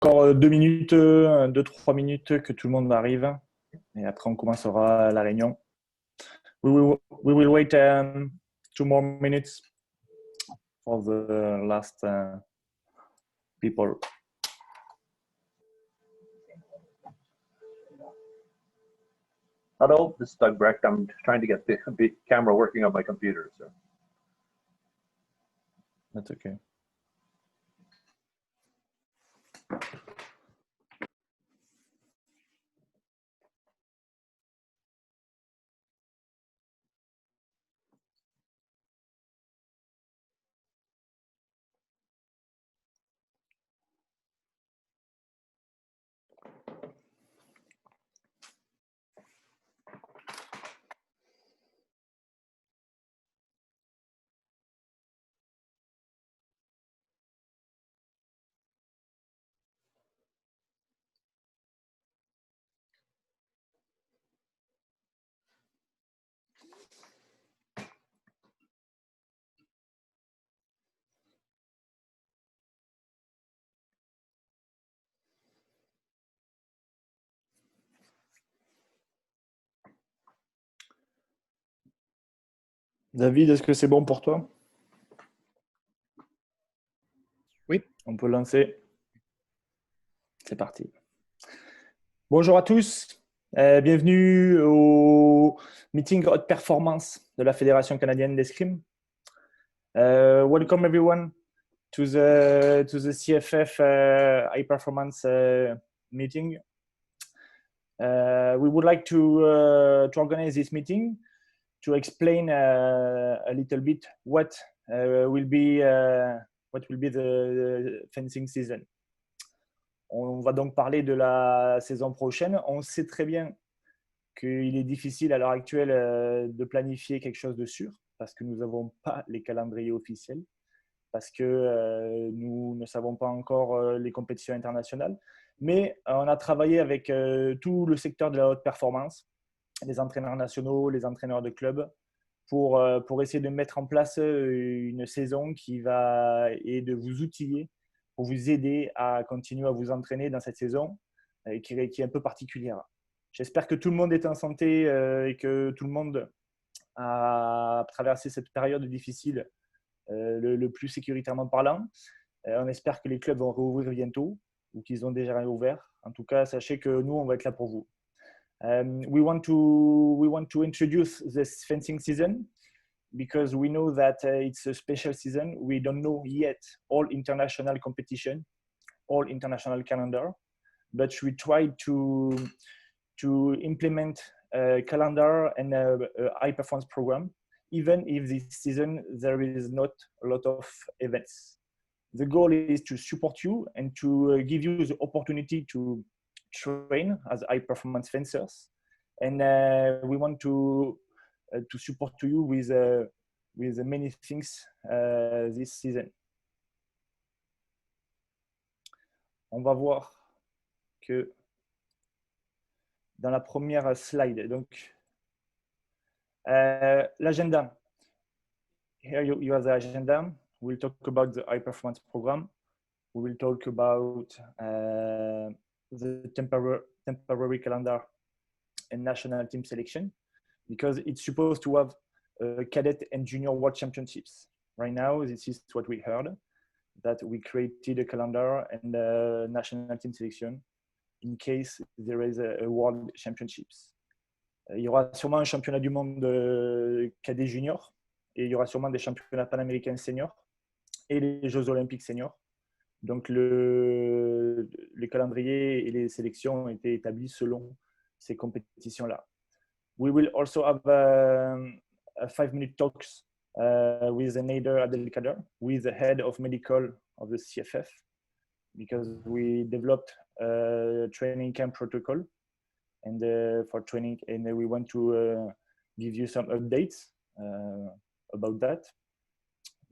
Encore 2 minutes, 2-3 minutes que tout le monde arrive. Et après, on commencera la réunion. We will wait 2 more minutes for the last people. Hello, this is Doug Brecht. I'm trying to get the camera working on my computer. So. That's okay. David, est-ce que c'est bon pour toi? Oui, on peut lancer. C'est parti. Bonjour à tous. Bienvenue au meeting haute performance de la Fédération canadienne d'escrime. Welcome everyone to the CFF high performance meeting. We would like to organize this meeting to explain a little bit what will be the fencing season. On va donc parler de la saison prochaine. On sait très bien qu'il est difficile à l'heure actuelle de planifier quelque chose de sûr parce que nous n'avons pas les calendriers officiels, parce que nous ne savons pas encore les compétitions internationales. Mais on a travaillé avec tout le secteur de la haute performance, les entraîneurs nationaux, les entraîneurs de clubs, pour essayer de mettre en place une saison et de vous outiller pour vous aider à continuer à vous entraîner dans cette saison qui est un peu particulière. J'espère que tout le monde est en santé et que tout le monde a traversé cette période difficile le plus sécuritairement parlant. On espère que les clubs vont rouvrir bientôt ou qu'ils ont déjà réouvert. En tout cas, sachez que nous, on va être là pour vous. We want to introduce this fencing season because we know that it's a special season. We don't know yet all international competition, all international calendar, but we try to implement a calendar and a high performance program, even if this season there is not a lot of events. The goal is to support you and to give you the opportunity to train as high performance fencers, and we want to support you with many things this season. On va voir que dans la première slide, donc l'agenda. Here you have the agenda. We'll talk about the high performance program. We will talk about the temporary calendar and national team selection, because it's supposed to have cadet and junior world championships. Right now, this is what we heard, that we created a calendar and a national team selection in case there is a world championships. Il y aura sûrement un championnat du monde cadet junior et il y aura sûrement des championnats panaméricains seniors et les Jeux olympiques seniors. Donc, les calendriers et les sélections ont été établis selon ces compétitions-là. We will also have a 5-minute talks with Nader Abdelkader, with the head of medical of the CFF, because we developed a training camp protocol and for training, and we want to give you some updates about that.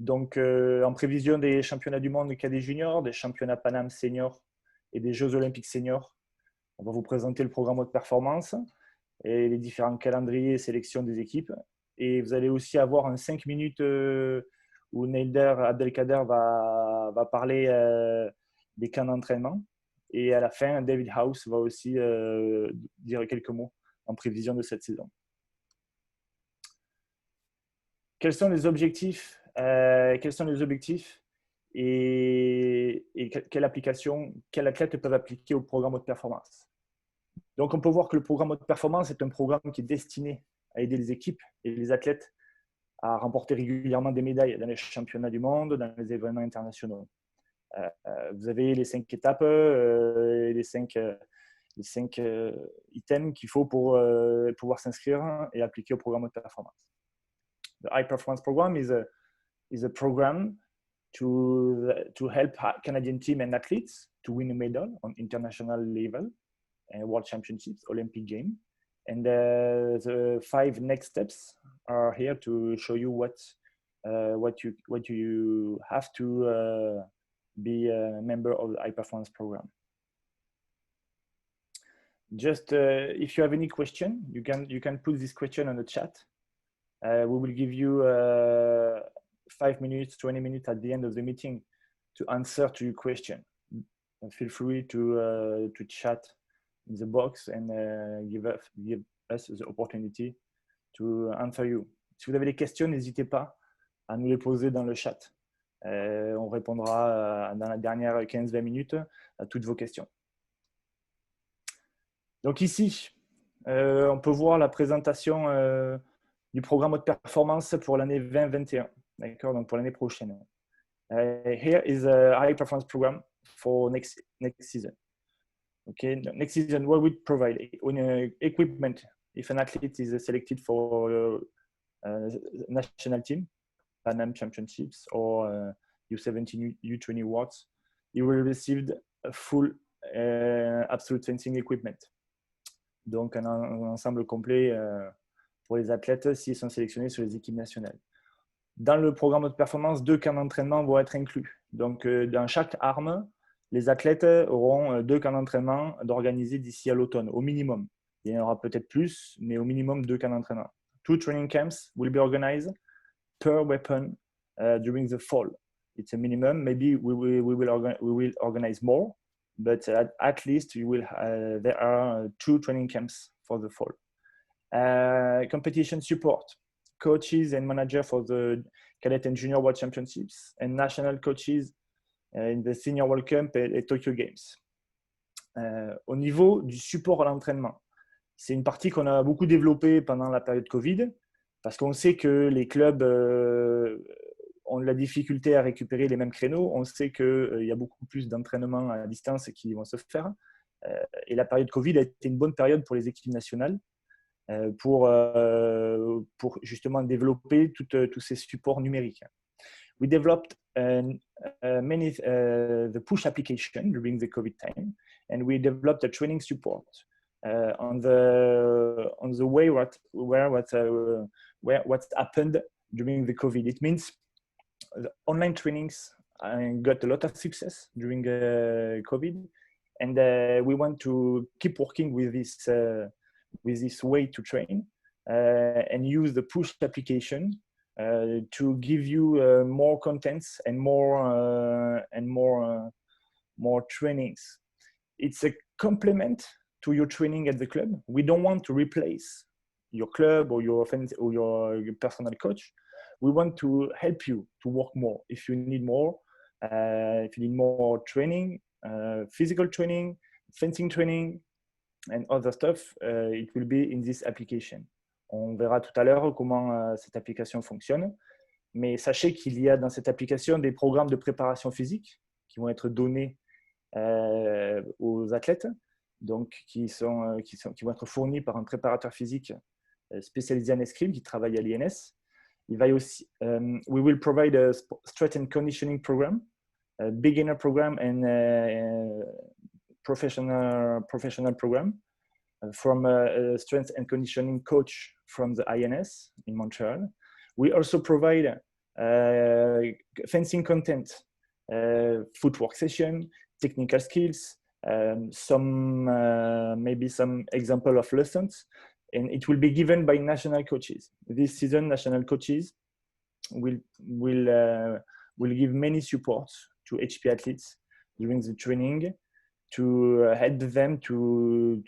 Donc, en prévision des championnats du monde cadet junior, des championnats Paname senior et des Jeux olympiques seniors, on va vous présenter le programme haute performance et les différents calendriers et sélections des équipes. Et vous allez aussi avoir un 5 minutes où Nader Abdelkader va parler des camps d'entraînement Et à la fin, David House va aussi dire quelques mots en prévision de cette saison. Quels sont les objectifs et quelle application, quels athlètes peuvent appliquer au programme haute performance? Donc, on peut voir que le programme haute performance est un programme qui est destiné à aider les équipes et les athlètes à remporter régulièrement des médailles dans les championnats du monde, dans les événements internationaux. Vous avez les 5 étapes, les 5 items qu'il faut pour pouvoir s'inscrire et appliquer au programme haute performance. The high performance program is a program to help Canadian team and athletes to win a medal on international level and world championships, Olympic Games. And the 5 next steps are here to show you what you have to be a member of the high performance program. Just if you have any question, you can put this question on the chat. We will give you 5 minutes, 20 minutes at the end of the meeting to answer to your question. And feel free to chat in the box and give us the opportunity to answer you. Si vous avez des questions, n'hésitez pas à nous les poser dans le chat. On répondra dans la dernière 15-20 minutes à toutes vos questions. Donc ici, on peut voir la présentation du programme haute performance pour l'année 2021. D'accord, donc pour l'année prochaine. Here is a high performance program for next season. Okay, next season, what we provide equipment if an athlete is selected for national team, Pan Am Championships or U17, U20 Worlds, he will receive a full absolute fencing equipment. Donc un ensemble complet pour les athlètes s'ils sont sélectionnés sur les équipes nationales. Dans le programme de performance, 2 camps d'entraînement vont être inclus. Donc dans chaque arme, les athlètes auront 2 camps d'entraînement d'organiser d'ici à l'automne, au minimum. Il y en aura peut-être plus, mais au minimum 2 camps d'entraînement. 2 training camps will be organized per weapon during the fall. It's a minimum. Maybe we will organize more, but at least there are 2 training camps for the fall. Competition support, coaches and managers for the cadet and junior world championships and national coaches in the senior world camp et Tokyo Games. Au niveau du support à l'entraînement, c'est une partie qu'on a beaucoup développée pendant la période Covid parce qu'on sait que les clubs ont de la difficulté à récupérer les mêmes créneaux. On sait qu'il y a beaucoup plus d'entraînements à distance qui vont se faire. Et la période Covid a été une bonne période pour les équipes nationales pour justement développer tous ces supports numériques. We developed the push application during the COVID time, and we developed a training support on the way what happened during the COVID. It means the online trainings got a lot of success during COVID, and we want to keep working with this way to train and use the push application to give you more contents and more trainings. It's a complement to your training at the club. We don't want to replace your club or your personal coach. We want to help you to work more. If you need more training, physical training, fencing training, and other stuff, it will be in this application. On verra tout à l'heure comment cette application fonctionne. Mais sachez qu'il y a dans cette application des programmes de préparation physique qui vont être donnés aux athlètes, donc qui vont être fournis par un préparateur physique spécialisé en escrime qui travaille à l'INS. Il va aussi, we will provide a strength and conditioning program, a beginner program and professional program from a strength and conditioning coach from the INS in Montreal. We also provide fencing content, footwork session, technical skills, maybe some example of lessons, and it will be given by national coaches. This season, national coaches will give many supports to HP athletes during the training to help them to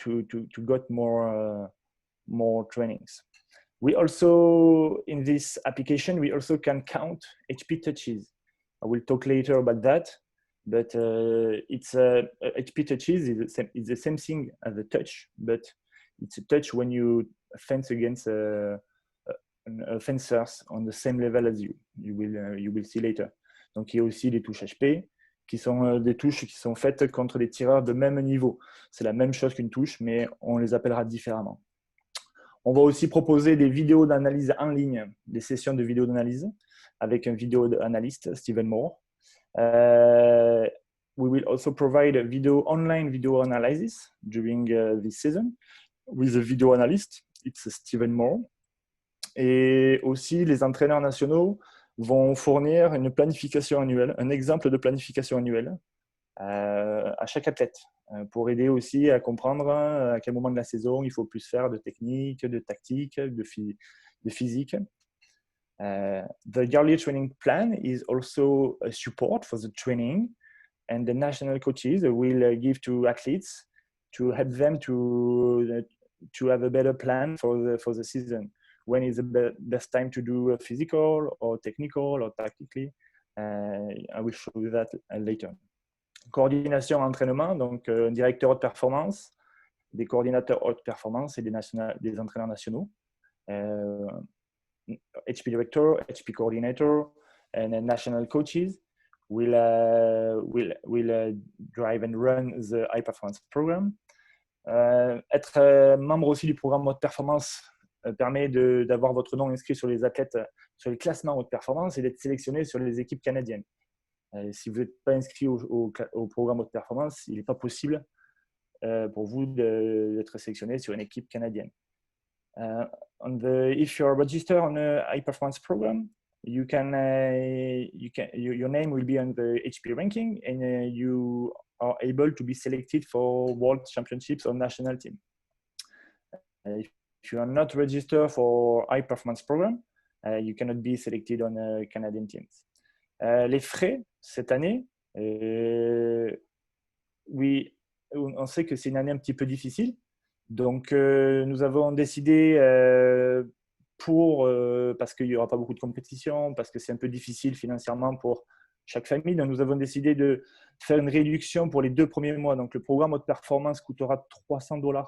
get more trainings. We also, in this application, we also can count HP touches. I will talk later about that, but it's HP touches is the same thing as a touch, but it's a touch when you fence against fencers on the same level as you. You will see later. Donc il y a aussi des touches HP qui sont des touches qui sont faites contre des tireurs de même niveau. C'est la même chose qu'une touche, mais on les appellera différemment. On va aussi proposer des vidéos d'analyse en ligne, des sessions de vidéos d'analyse avec un vidéo analyste, Stephen Moore. We will also provide a online video analysis during this season with a video analyst. It's Stephen Moore. Et aussi, les entraîneurs nationaux vont fournir une planification annuelle, un exemple de planification annuelle à chaque athlète pour aider aussi à comprendre à quel moment de la saison il faut plus faire de technique, de tactique, de physique. The yearly training plan is also a support for the training, and the national coaches will give to athletes to help them to have a better plan for the season. When is the best time to do a physical or technical or tactically? I will show you that later. Coordination entraînement, donc un directeur haute performance, des coordinateurs haute performance et des entraîneurs nationaux. HP director, HP coordinator, and national coaches will drive and run the high performance program. Être membre aussi du programme haute performance permet d'avoir votre nom inscrit sur les athlètes, sur les classements haute performance et d'être sélectionné sur les équipes canadiennes. Si vous n'êtes pas inscrit au programme haute performance, il n'est pas possible pour vous d'être sélectionné sur une équipe canadienne. If you're registered on a high performance program, your name will be on the HP ranking, and you are able to be selected for world championships or national team. If you are not registered for high performance program, you cannot be selected on Canadian teams. Les frais cette année, oui, on sait que c'est une année un petit peu difficile. Donc, nous avons décidé, parce qu'il n'y aura pas beaucoup de compétition, parce que c'est un peu difficile financièrement pour chaque famille, donc nous avons décidé de faire une réduction pour les 2 premiers mois. Donc, le programme haute performance coûtera $300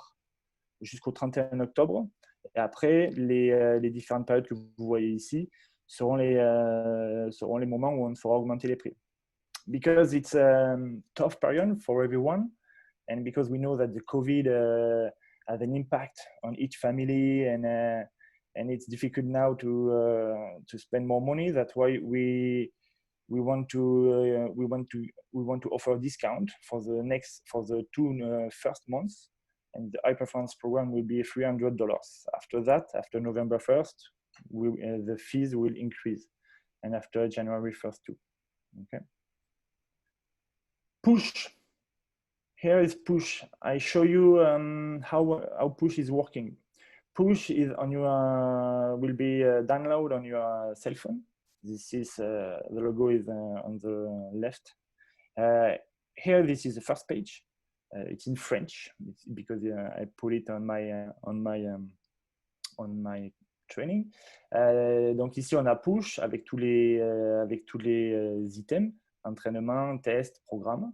jusqu'au 31 octobre. Et après, les différentes périodes que vous voyez ici seront les moments où on fera augmenter les prix. Because it's a tough period for everyone, and because we know that the COVID has an impact on each family, and it's difficult now to spend more money. That's why we want to offer a discount for the 2 first months, and the high performance program will be $300. After that, after November 1st, the fees will increase, and after January 1st too. Okay. Push. Here is Push. I show you how Push is working. Push is will be download on your cell phone. This is the logo is on the left. Here, this is the first page. It's in French because I put it on my training. Donc ici on a Push avec tous les items, entraînement, test, programme.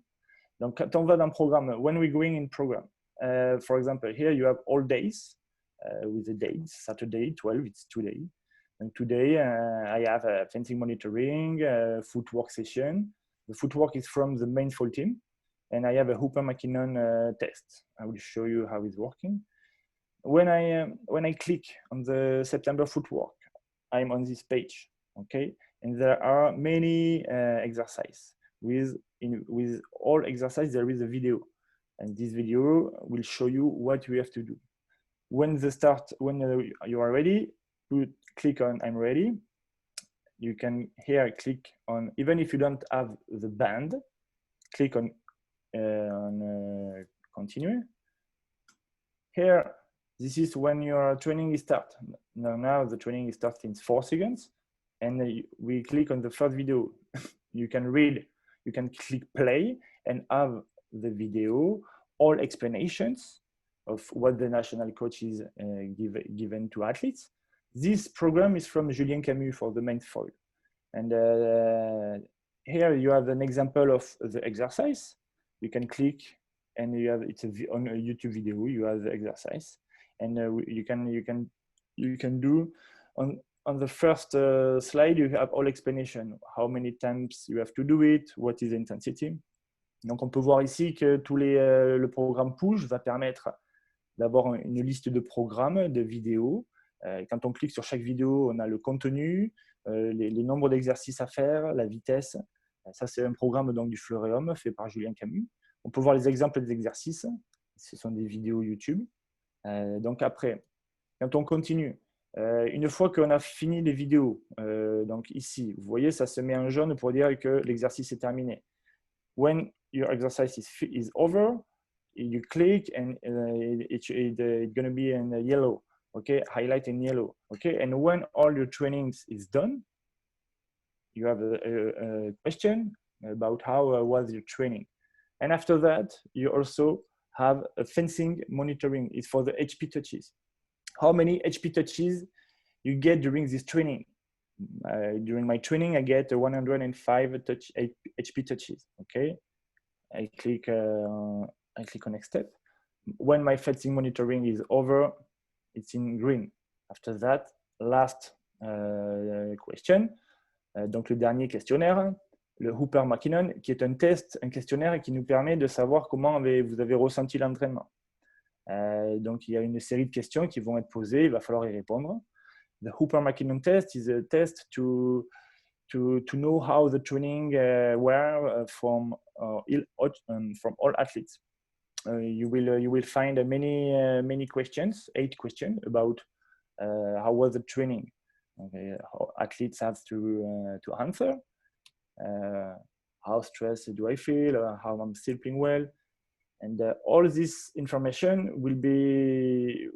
Donc quand on va dans programme, when we're going in program, for example, here you have all days with the dates. Saturday 12, it's today. And today I have a fencing monitoring, footwork session. The footwork is from the main full team, and I have a Hooper McKinnon test. I will show you how it's working. When I click on the September footwork, I'm on this page, okay? And there are many exercises. With all exercise, there is a video, and this video will show you what you have to do. When you are ready, you click on I'm ready. You can here click on, even if you don't have the band, click on continue. Here, this is when your training is start. Now the training is starting in 4 seconds, and we click on the first video. You can read, you can click play and have the video, all explanations of what the national coach is given to athletes. This program is from Julien Camus for the main foil. And here you have an example of the exercise. You can click and you have on a YouTube video, you have the exercise. And you can do on the first slide, you have all explanation, how many times you have to do it, what is the intensity. Donc on peut voir ici que le programme Push va permettre d'avoir une liste de programmes, de vidéos. Quand on clique sur chaque vidéo, on a le contenu, les nombres d'exercices à faire, la vitesse. Ça, c'est un programme donc, du Fleuréum fait par Julien Camus. On peut voir les exemples des exercices. Ce sont des vidéos YouTube. Donc après, quand on continue, une fois qu'on a fini les vidéos, donc ici, vous voyez, ça se met en jaune pour dire que l'exercice est terminé. When your exercise is over, you click and it's going to be in yellow, okay, highlight in yellow, okay. And when all your trainings is done, you have a question about how was your training. And after that, you also have a fencing monitoring. It's for the HP touches. How many HP touches you get during this training? During my training, I get 105 HP touches. Okay, I click on next step. When my fencing monitoring is over, it's in green. After that, last question. Donc le dernier questionnaire, le Hooper-Mackinnon, qui est un test, un questionnaire qui nous permet de savoir comment vous avez ressenti l'entraînement. Donc il y a une série de questions qui vont être posées, il va falloir y répondre. The Hooper-Mackinnon test is a test to know how the training were from all athletes. You will find many questions, 8 questions about how was the training. Okay, how athletes have to answer. How stressed do I feel? How I'm sleeping well? And all this information will be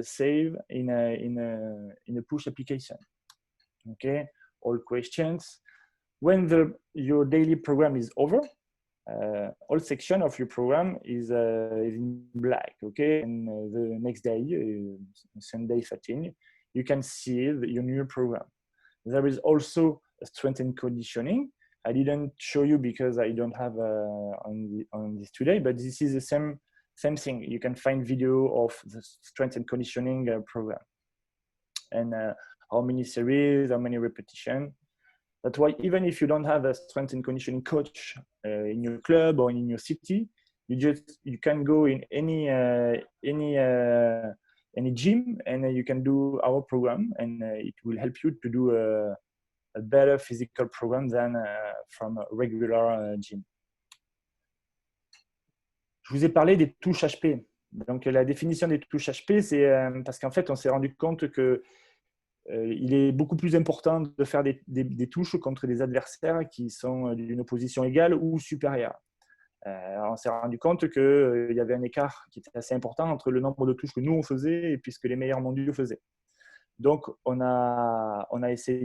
saved in a push application. Okay, all questions. When your daily program is over, all section of your program is in black. Okay, and the next day, Sunday 13, you can see your new program. There is also a strength and conditioning. I didn't show you because I don't have on this today, but this is the same thing. You can find video of the strength and conditioning program. And how many series, how many repetitions. That's why even if you don't have a strength and conditioning coach in your club or in your city, you can go in any gym and you can do our program, and it will help you to do a better physical program than from a regular gym. Je vous ai parlé des touches HP. Donc la définition des touches HP, c'est parce qu'en fait on s'est rendu compte que il est beaucoup plus important de faire des touches contre des adversaires qui sont d'une opposition égale ou supérieure. On s'est rendu compte qu'il y avait un écart qui était assez important entre le nombre de touches que nous on faisait et puis ce que les meilleurs mondiaux faisaient. Donc on a fait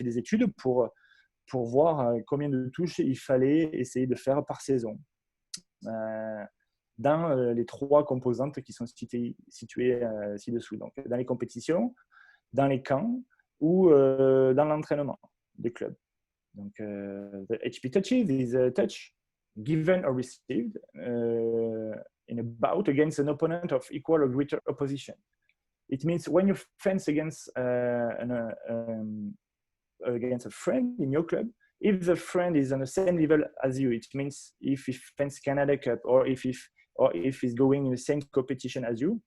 des études pour voir combien de touches il fallait essayer de faire par saison dans les 3 composantes qui sont situées ci-dessous. Donc dans les compétitions, dans les camps ou dans l'entraînement des clubs. Donc the HP touches is a touch given or received in a bout against an opponent of equal or greater opposition. It means when you fence against a friend in your club, if the friend is on the same level as you, it means if he fence Canada Cup or if he's going in the same competition as you,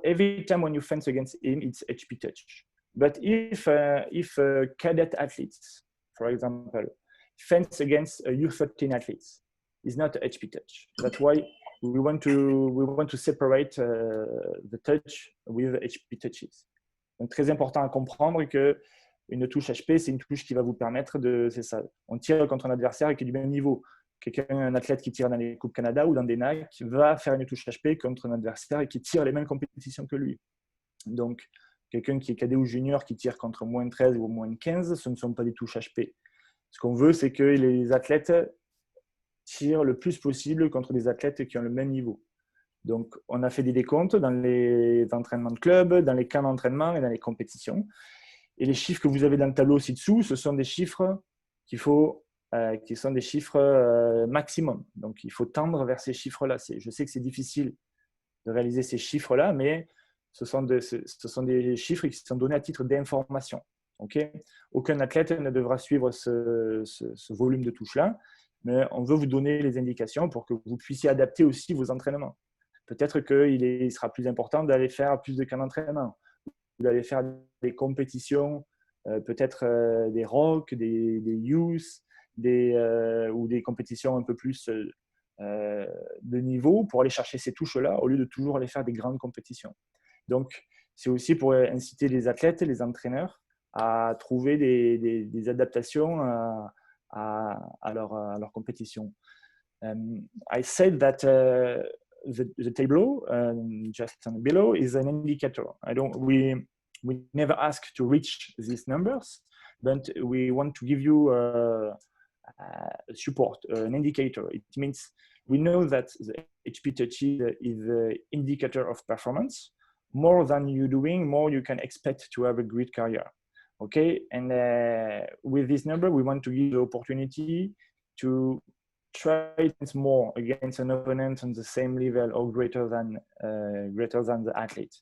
every time when you fence against him, it's HP touch. But if cadet athletes, for example, fence against a U13 athletes, it's not HP touch. That's why we want to separate the touch with HP touches. Donc très important à comprendre que une touche HP, c'est une touche qui va vous permettre c'est ça. On tire contre un adversaire qui est du même niveau. Un athlète qui tire dans les Coupes Canada ou dans des NAC va faire une touche HP contre un adversaire qui tire les mêmes compétitions que lui. Donc, quelqu'un qui est cadet ou junior qui tire contre moins 13 ou moins 15, ce ne sont pas des touches HP. Ce qu'on veut, c'est que les athlètes tire le plus possible contre des athlètes qui ont le même niveau. Donc, on a fait des décomptes dans les entraînements de club, dans les camps d'entraînement et dans les compétitions. Et les chiffres que vous avez dans le tableau ci-dessous, ce sont des chiffres qui sont des chiffres maximum. Donc, il faut tendre vers ces chiffres-là. Je sais que c'est difficile de réaliser ces chiffres-là, mais ce sont des chiffres qui sont donnés à titre d'information. Okay, aucun athlète ne devra suivre ce volume de touches-là, mais on veut vous donner les indications pour que vous puissiez adapter aussi vos entraînements. Peut-être qu'il sera plus important d'aller faire plus de camps d'entraînement, d'aller faire des compétitions, peut-être des rocks, des youth, ou des compétitions un peu plus de niveau pour aller chercher ces touches-là au lieu de toujours aller faire des grandes compétitions. Donc, c'est aussi pour inciter les athlètes, les entraîneurs à trouver des adaptations à leur compétition. I said that the table just below is an indicator. We never ask to reach these numbers, but we want to give you support, an indicator. It means we know that the HP touches is an indicator of performance. More than you're doing, more you can expect to have a great career. Okay, and with this number, we want to give the opportunity to try more against an opponent on the same level or greater than the athlete.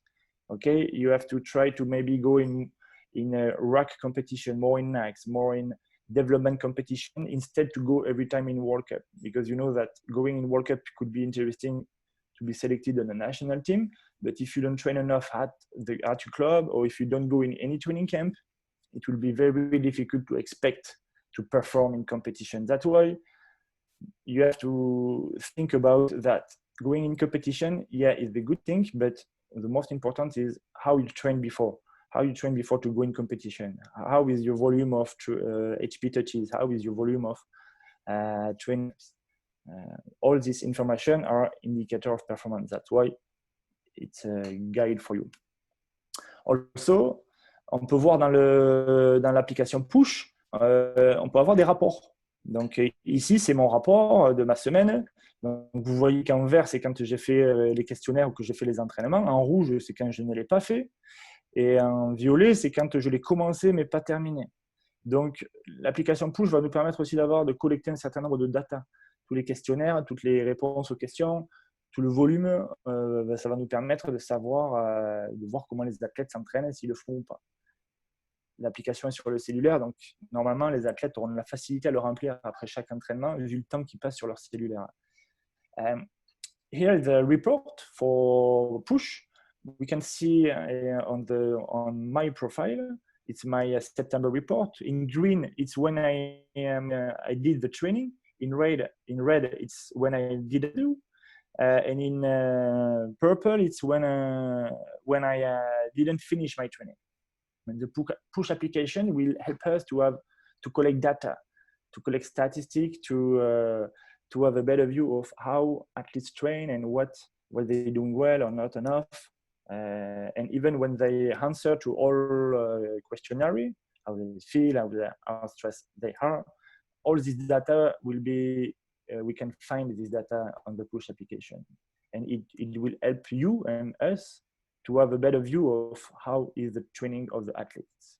Okay, you have to try to maybe go in a rack competition, more in NACS, more in development competition, instead to go every time in World Cup, because you know that going in World Cup could be interesting to be selected on a national team, but if you don't train enough at your club, or if you don't go in any training camp, it will be very difficult to expect to perform in competition. That's why you have to think about that. Going in competition, yeah, is the good thing, but the most important is how you train before. How you train before to go in competition. How is your volume of HP touches? How is your volume of trainings? All this information are indicator of performance. That's why it's a guide for you. Also, on peut voir dans l'application Push, on peut avoir des rapports. Donc ici, c'est mon rapport de ma semaine. Donc, vous voyez qu'en vert, c'est quand j'ai fait les questionnaires ou que j'ai fait les entraînements. En rouge, c'est quand je ne l'ai pas fait. Et en violet, c'est quand je l'ai commencé mais pas terminé. Donc, l'application Push va nous permettre aussi de collecter un certain nombre de data. Tous les questionnaires, toutes les réponses aux questions, tout le volume, ça va nous permettre de savoir, de voir comment les athlètes s'entraînent, s'ils le font ou pas. L'application est sur le cellulaire, donc normalement, les athlètes auront la facilité à le remplir après chaque entraînement, vu le temps qu'ils passent sur leur cellulaire. Here is the report for Push. We can see on my profile, it's my September report. In green, it's when I did the training. In red, it's when I didn't do. And in purple, it's when I didn't finish my training. And the Push application will help us to collect data, to collect statistics, to have a better view of how athletes train and what they're doing well or not enough. And even when they answer to all questionnaire, how they feel, how stressed they are, all this data will be, we can find this data on the Push application. And it will help you and us to have a better view of how is the training of the athletes.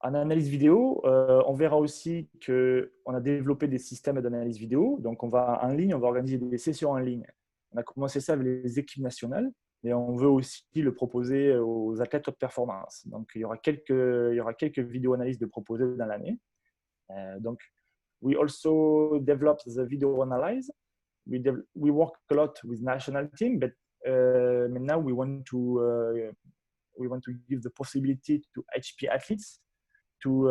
En analyse vidéo, on verra aussi qu'on a développé des systèmes d'analyse vidéo. Donc, on va organiser des sessions en ligne. On a commencé ça avec les équipes nationales et on veut aussi le proposer aux athlètes haute performance. Donc, il y aura quelques vidéos analyses de proposer dans l'année. Donc, we also develop the video analyze. We work a lot with national team, but now we want to give the possibility to HP athletes to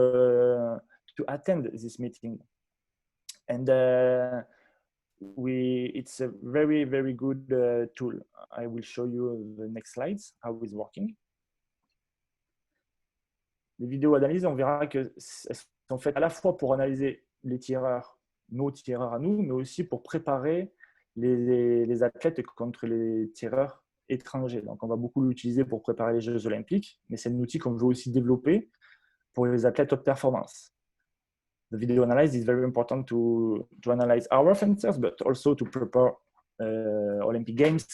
attend this meeting, and it's a very good tool. I will show you the next slides how it's working. Les vidéos analyses, on verra qu'elles sont faites à la fois pour analyser les tireurs, nos tireurs à nous, mais aussi pour préparer les athlètes contre les tireurs étrangers. Donc, on va beaucoup l'utiliser pour préparer les Jeux Olympiques, mais c'est un outil qu'on veut aussi développer pour les athlètes haute performance. The video analysis is very important to analyze our fencers, but also to prepare Olympic Games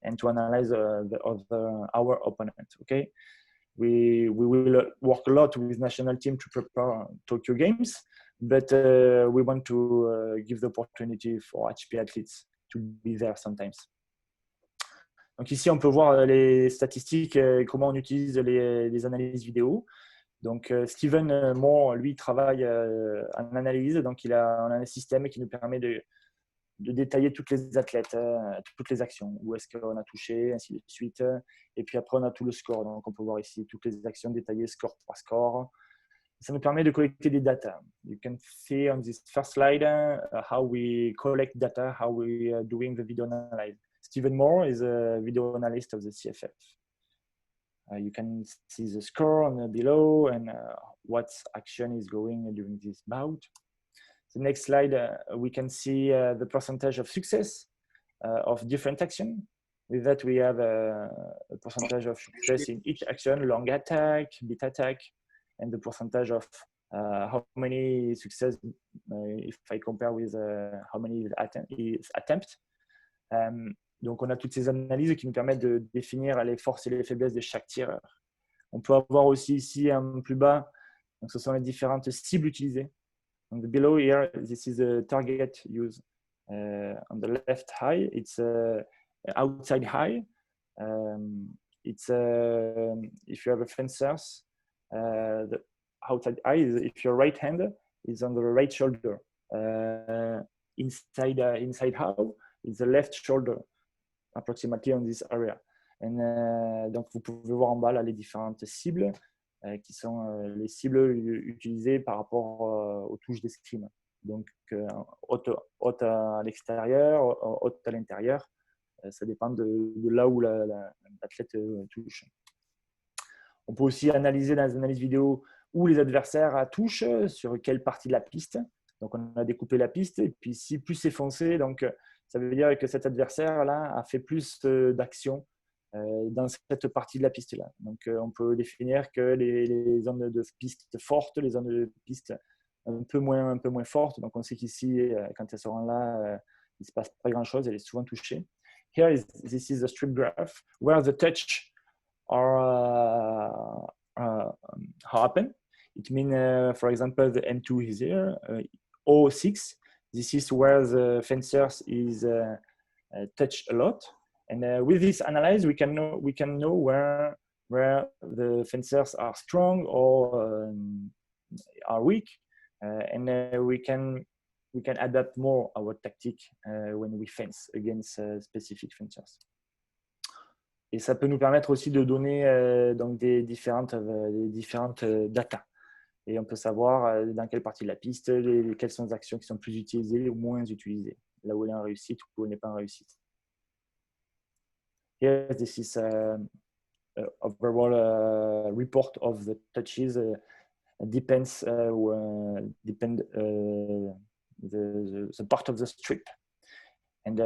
and to analyze our opponent. Okay, we will work a lot with national team to prepare Tokyo Games, but we want to give the opportunity for HPP athletes to be there sometimes. Donc ici, on peut voir les statistiques, comment on utilise les analyses vidéo. Donc Steven Moore, lui, travaille en analyse, donc on a un système qui nous permet de détailler toutes les athlètes, toutes les actions, où est-ce qu'on a touché, ainsi de suite. Et puis après, on a tout le score. Donc on peut voir ici toutes les actions détaillées score par score. Ça nous permet de collecter des data. You can see on this first slide how we collect data, how we are doing the video analysis. Steven Moore is a video analyst of the CFF. You can see the score on below and what action is going during this bout. The next slide, we can see the percentage of success of different action. With that, we have a percentage of success in each action, long attack, beat attack, and the percentage of how many success, if I compare with how many attempts. Donc, on a toutes ces analyses qui nous permettent de définir les forces et les faiblesses de chaque tireur. On peut avoir aussi ici un plus bas, donc ce sont les différentes cibles utilisées. Donc, below here, this is the target used. On the left high, it's outside high. It's if you have a fencers, the outside high is if your right hand is on the right shoulder. Inside how is the left shoulder. Approximately on this area. Donc, vous pouvez voir en bas là, les différentes cibles qui sont les cibles utilisées par rapport aux touches d'escrime. Donc, haute à l'extérieur, haute à l'intérieur. Ça dépend de là où l'athlète touche. On peut aussi analyser dans les analyses vidéo où les adversaires touchent, sur quelle partie de la piste. Donc, on a découpé la piste et puis si plus c'est foncé, donc ça veut dire que cet adversaire-là a fait plus d'actions dans cette partie de la piste-là. Donc, on peut définir que les zones de piste fortes, les zones de piste un peu moins fortes. Donc, on sait qu'ici, quand elles seront là, il ne se passe pas grand-chose, elle est souvent touchée. This is a strip graph where the touch happen. It means, for example, the M2 is here, 06. This is where the fencers is touched a lot, and with this analysis, we can know where the fencers are strong or are weak, and we can adapt more our tactic when we fence against specific fencers. Et ça peut nous permettre aussi de donner donc des différentes data. Et on peut savoir dans quelle partie de la piste, quelles sont les actions qui sont plus utilisées ou moins utilisées, là où elle est en réussite ou où elle n'est pas en réussite. Here, this is overall report of the touches. Depends the part of the strip. And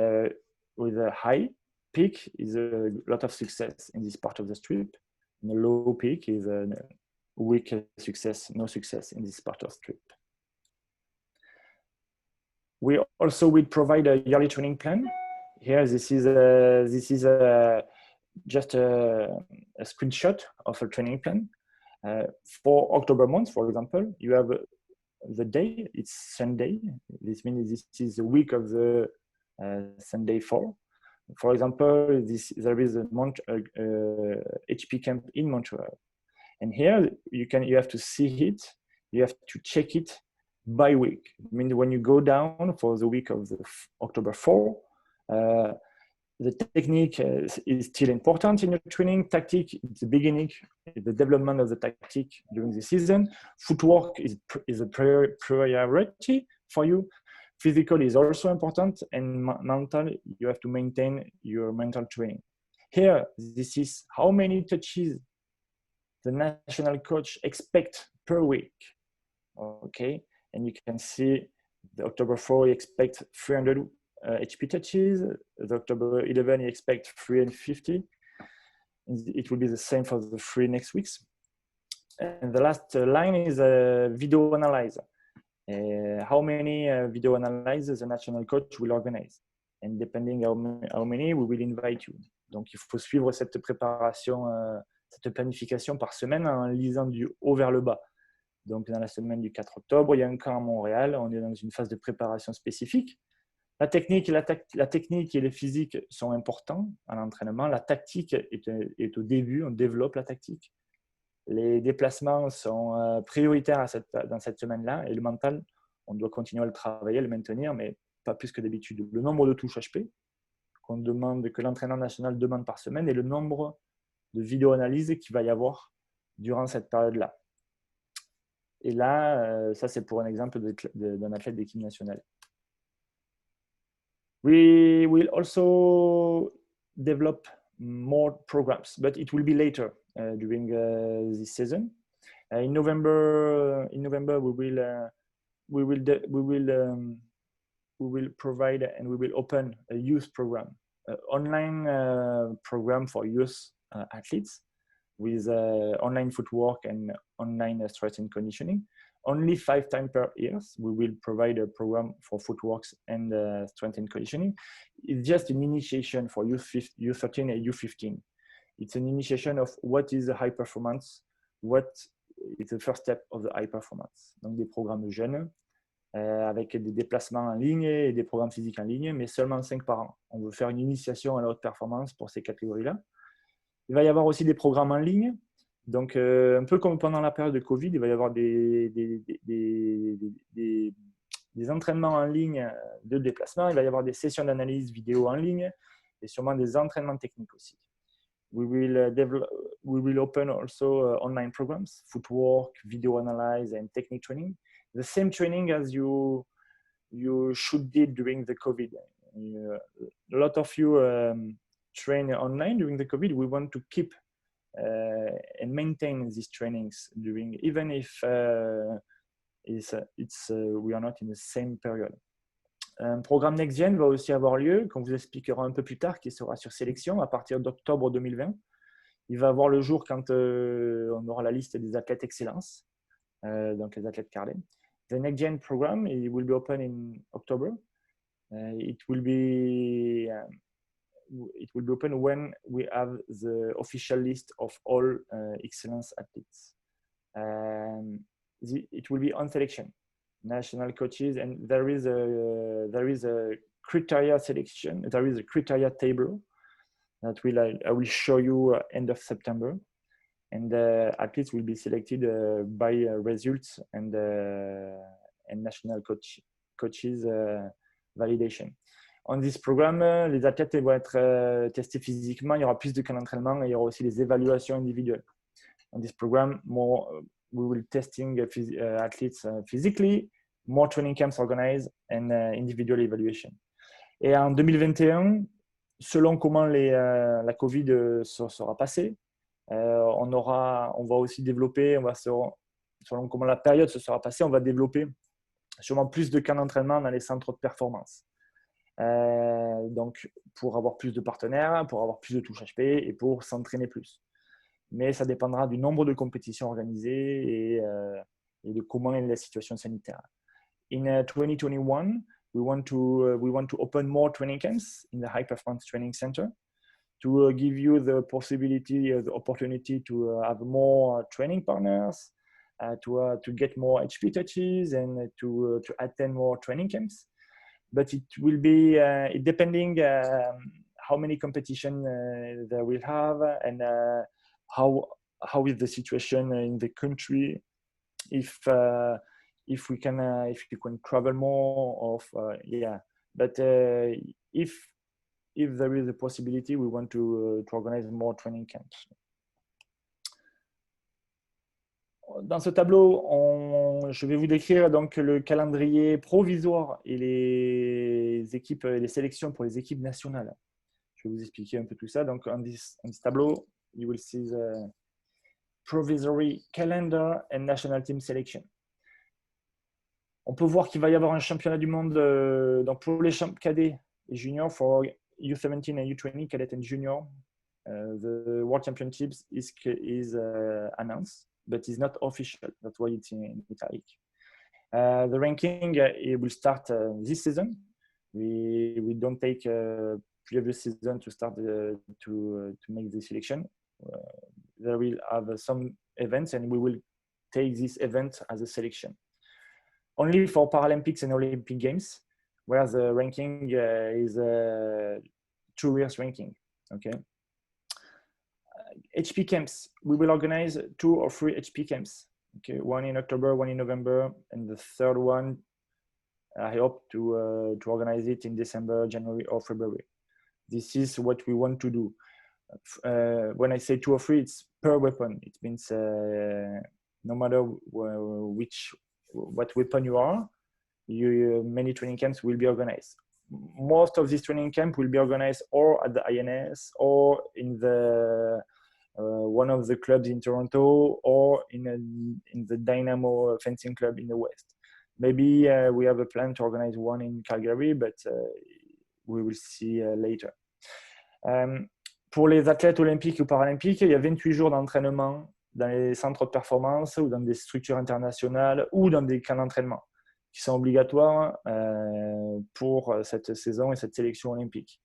with a high peak is a lot of success in this part of the strip. And a low peak is a weak success, no success in this part of strip. We also will provide a yearly training plan. Here, this is just a screenshot of a training plan. For October month, for example, you have the day, it's Sunday. This means this is the week of the Sunday 4. For example, there is a HPP camp in Montreal. And here you have to see it, you have to check it by week. I mean, when you go down for the week of the October 4, the technique is still important in your training. Tactic is the beginning, the development of the tactic during the season. Footwork is a priority for you. Physical is also important, and mental, you have to maintain your mental training. Here, this is how many touches the national coach expect per week. Okay, and you can see the October 4, you expect 300 HP touches. The October 11, you expect 350. It will be the same for the 3 next weeks. And the last line is a video analyzer. how many video analyses the national coach will organize. And depending how many, we will invite you. Donc, il faut suivre cette préparation, cette planification par semaine en lisant du haut vers le bas. Donc, dans la semaine du 4 octobre, il y a un camp à Montréal. On est dans une phase de préparation spécifique. La technique et le physique sont importants à l'entraînement. La tactique est au début, on développe la tactique. Les déplacements sont prioritaires dans cette semaine-là. Et le mental, on doit continuer à le travailler, à le maintenir, mais pas plus que d'habitude. Le nombre de touches HP que l'entraîneur national demande par semaine et le nombre de vidéo-analyses qu'il va y avoir durant cette période-là. Et là, ça c'est pour un exemple d'un athlète d'équipe nationale. We will also develop more programs, but it will be later during this season. In November, we will provide and we will open a youth program, an online program for youth athletes with online footwork and online strength and conditioning. Only 5 times per year, we will provide a program for footworks and strength and conditioning. It's just an initiation for U13 and U15. It's an initiation of what is the high performance, what is the first step of the high performance. Donc des programmes jeunes avec des déplacements en ligne et des programmes physiques en ligne, mais seulement 5 par an. On veut faire une initiation à la haute performance pour ces catégories-là. Il va y avoir aussi des programmes en ligne. Donc, un peu comme pendant la période de Covid, il va y avoir des entraînements en ligne de déplacement. Il va y avoir des sessions d'analyse vidéo en ligne et sûrement des entraînements techniques aussi. We will open also online programs, footwork, video analyze, and technique training. The same training as you should did during the COVID. A lot of you train online during the COVID. We want to keep and maintain these trainings during, even if we are not in the same period. Un programme Next Gen va aussi avoir lieu, qu'on vous expliquera un peu plus tard, qui sera sur sélection à partir d'octobre 2020. Il va avoir le jour quand on aura la liste des athlètes excellence, donc les athlètes Carlet. The Next Gen program, it will be open in October. It will be open when we have the official list of all excellence athletes. It will be on selection, national coaches, and there is a criteria selection. There is a criteria table that I will show you end of September, and athletes will be selected by results and national coaches validation. On this program, les athlètes vont être testés physiquement, il y aura plus de camps d'entraînement et il y aura aussi des évaluations individuelles. On this program, we will testing athletes physically, more training camps organized and individual evaluation. Et en 2021, selon comment la Covid sera passée, on va aussi développer, selon comment la période se sera passée, on va développer sûrement plus de camps d'entraînement dans les centres de performance. Donc pour avoir plus de partenaires, pour avoir plus de touches HP et pour s'entraîner plus. Mais ça dépendra du nombre de compétitions organisées et de comment est la situation sanitaire. In 2021, we want to open more training camps in the high performance training center to give you the possibility, the opportunity to have more training partners, to get more HP touches and to attend more training camps. But it will be depending how many competition they will have and how is the situation in the country. If we can travel more, But if there is a possibility, we want to organize more training camps. Dans ce tableau, je vais vous décrire donc le calendrier provisoire et les sélections pour les équipes nationales. Je vais vous expliquer un peu tout ça. Donc, on this tableau, you will see the provisory calendar and national team selection. On peut voir qu'il va y avoir un championnat du monde donc pour les cadets et juniors, for U17 and U20, cadet and junior. The World Championships is announced, but it's not official. That's why it's in italic. The ranking it will start this season. We don't take previous season to start to make the selection. There will have some events, and we will take this event as a selection. Only for Paralympics and Olympic Games, where the ranking is 2 years ranking. Okay. HP camps. We will organize 2 or 3 HP camps. Okay, one in October, one in November, and the third one, I hope to organize it in December, January, or February. This is what we want to do. When I say 2 or 3, it's per weapon. It means no matter what weapon you are, many training camps will be organized. Most of these training camps will be organized or at the INS or in the one of the clubs in Toronto or in the Dynamo fencing club in the West. Maybe we have a plan to organize one in Calgary, but we will see later. Pour les athlètes olympiques ou paralympiques, il y a 28 jours d'entraînement dans les centres de performance ou dans des structures internationales ou dans des camps d'entraînement qui sont obligatoires pour cette saison et cette sélection olympique.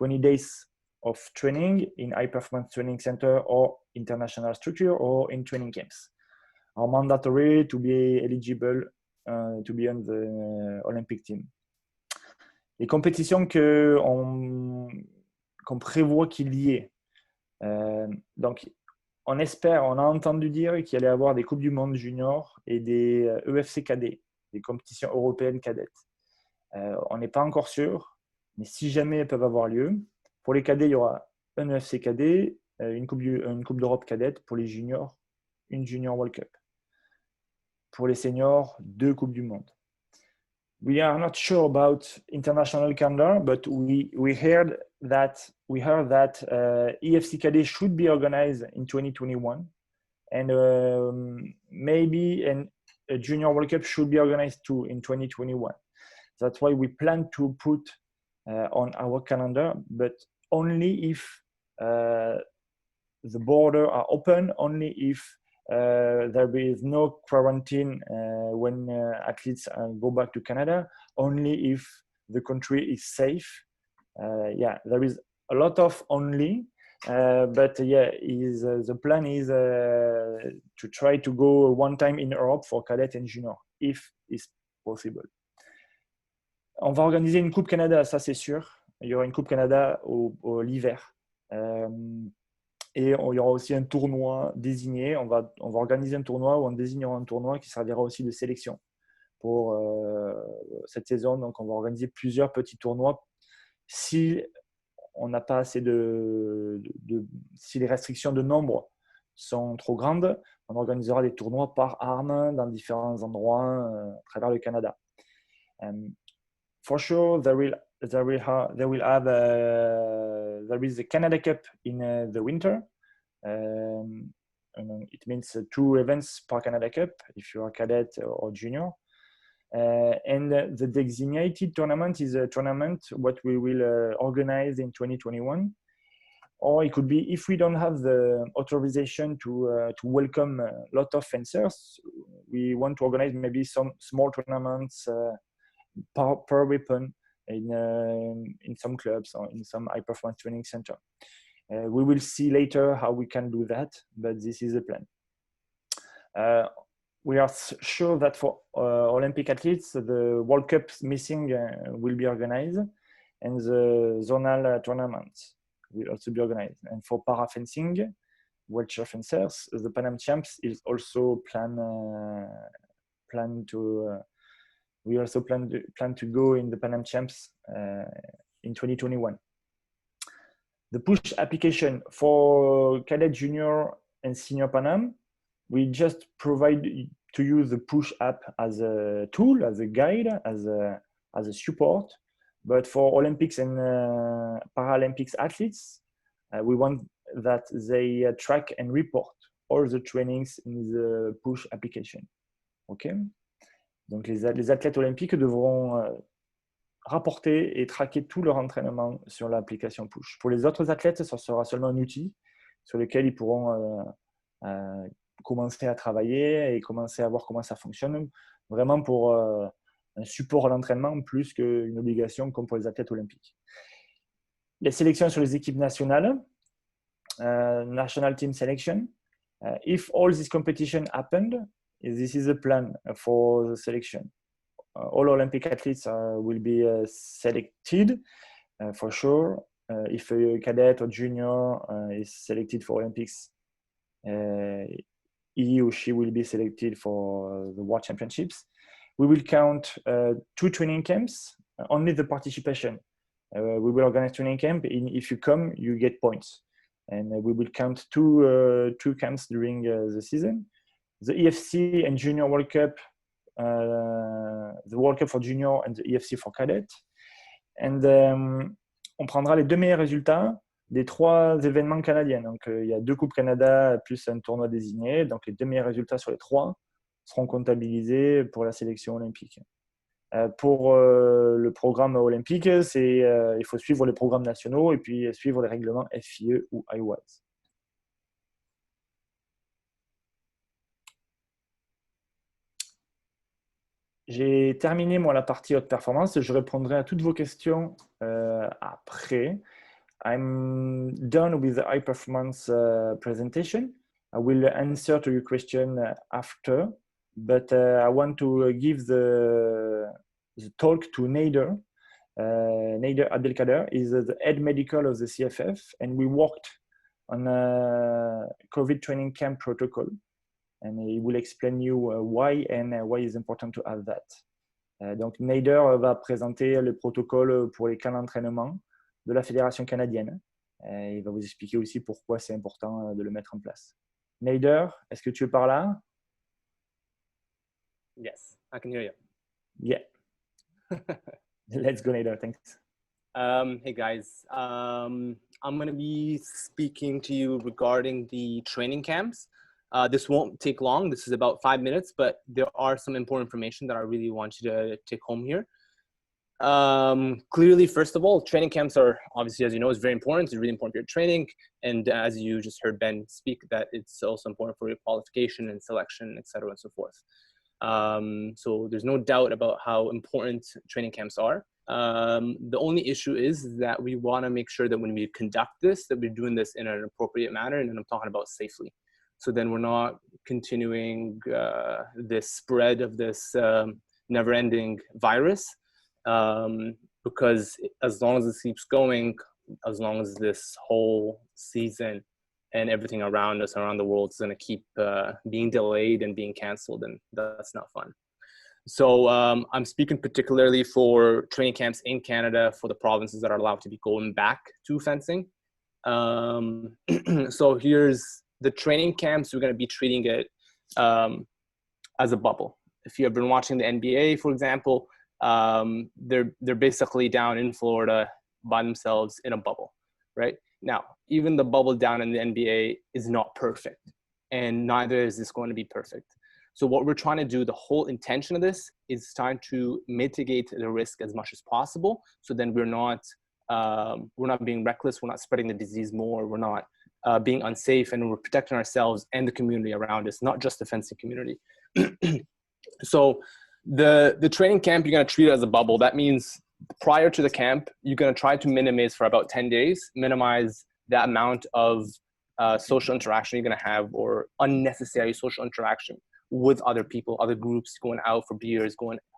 20 days of training in high performance training center or international structure or in training camps are mandatory to be eligible to be on the Olympic team. Les compétitions qu'on prévoit qu'il y ait. Donc, on espère, on a entendu dire qu'il allait y avoir des Coupes du Monde juniors et des EFC cadets, des compétitions européennes cadettes. On n'est pas encore sûr, mais si jamais elles peuvent avoir lieu, pour les cadets, il y aura un EFC cadet, une coupe d'Europe cadette. Pour les juniors, une Junior World Cup. Pour les seniors, 2 Coupes du Monde. We are not sure about international calendar, but we heard that EFC Cadet should be organized in 2021, and maybe a Junior World Cup should be organized too in 2021. That's why we plan to put on our calendar, but only if the borders are open, only if there is no quarantine when athletes go back to Canada, only if the country is safe. Yeah, there is a lot of only, but yeah, the plan is to try to go one time in Europe for cadet and junior, if it's possible. On va organiser une Coupe Canada, ça c'est sûr. Il y aura une Coupe Canada l'hiver. Et il y aura aussi un tournoi désigné. On va organiser un tournoi où on désignera un tournoi qui servira aussi de sélection pour cette saison. Donc, on va organiser plusieurs petits tournois. Si on n'a pas assez si les restrictions de nombre sont trop grandes, on organisera des tournois par arme dans différents endroits à travers le Canada. For sure, there is the Canada Cup in the winter. It means 2 events per Canada Cup if you are cadet or junior. And the designated tournament is a tournament what we will organize in 2021. Or it could be if we don't have the authorization to welcome a lot of fencers, we want to organize maybe some small tournaments per weapon in some clubs or in some high performance training center. We will see later how we can do that, but this is the plan. We are sure that for Olympic athletes, the World Cup missing will be organized, and the zonal tournaments will also be organized. And for para fencing, wheelchair fencers, the Pan Am Champs is also we also plan to go in the Pan Am Champs in 2021. The push application for cadet, junior, and senior Pan Am, we just provide to use the push app as a tool, as a guide, as a support. But for Olympics and Paralympics athletes, we want that they track and report all the trainings in the push application. Okay? Donc, les athlètes olympiques devront rapporter et traquer tout leur entraînement sur l'application Push. Pour les autres athlètes, ce sera seulement un outil sur lequel ils pourront commencer à travailler et commencer à voir comment ça fonctionne. vraiment pour un support à l'entraînement plus qu'une obligation comme pour les athlètes olympiques. Les sélections sur les équipes nationales, national team selection. If all this competition happened, this is a plan for the selection. All Olympic athletes will be selected for sure. If a cadet or junior is selected for Olympics, he or she will be selected for the World Championships. We will count 2 training camps, only the participation. We will organize training camp. If you come, you get points. And we will count two camps during the season. The EFC and Junior World Cup, the World Cup for Junior and the EFC for Cadet. And on prendra les 2 meilleurs résultats des 3 événements canadiens. Donc, il y a 2 Coupes Canada plus un tournoi désigné. Donc, les 2 meilleurs résultats sur les 3 seront comptabilisés pour la sélection olympique. Pour le programme olympique, il faut suivre les programmes nationaux et puis suivre les règlements FCE ou IWAS. J'ai terminé moi la partie haute performance. Je répondrai à toutes vos questions après. I'm done with the high performance presentation. I will answer to your question after, but I want to give the talk to Nader. Nader Abdelkader is the head medical of the CFF, and we worked on a COVID training camp protocol, and he will explain you why and why it's important to have that. Donc Nader va présenter le protocole pour les camps d'entraînement de la Fédération canadienne. Il va vous expliquer aussi pourquoi c'est important de le mettre en place. Nader, est-ce que tu es par là? Yes, I can hear you. Yeah. Let's go, Nader. Thanks. Hey guys, I'm going to be speaking to you regarding the training camps. This won't take long. This is about 5 minutes, but there are some important information that I really want you to take home here. Clearly, first of all, training camps are obviously, as you know, is very important. It's really important for your training. And as you just heard Ben speak, that it's also important for your qualification and selection, et cetera, and so forth. So there's no doubt about how important training camps are. The only issue is that we want to make sure that when we conduct this, that we're doing this in an appropriate manner. And I'm talking about safely. So then we're not continuing this spread of this never-ending virus. Because as long as it keeps going, as long as this whole season and everything around us, around the world, is going to keep being delayed and being canceled, and that's not fun. So I'm speaking particularly for training camps in Canada for the provinces that are allowed to be going back to fencing. So here's the training camps. We're going to be treating it as a bubble. If you have been watching the NBA, for example, they're basically down in Florida by themselves in a bubble, right? Now, even the bubble down in the NBA is not perfect, and neither is this going to be perfect. So what we're trying to do, the whole intention of this is trying to mitigate the risk as much as possible. So then we're not being reckless. We're not spreading the disease more. We're not being unsafe, and we're protecting ourselves and the community around us, not just the fencing community. So the training camp, you're going to treat it as a bubble. That means prior to the camp, you're going to try to minimize for about 10 days, minimize the amount of social interaction you're going to have, or unnecessary social interaction with other people, other groups, going out for beers,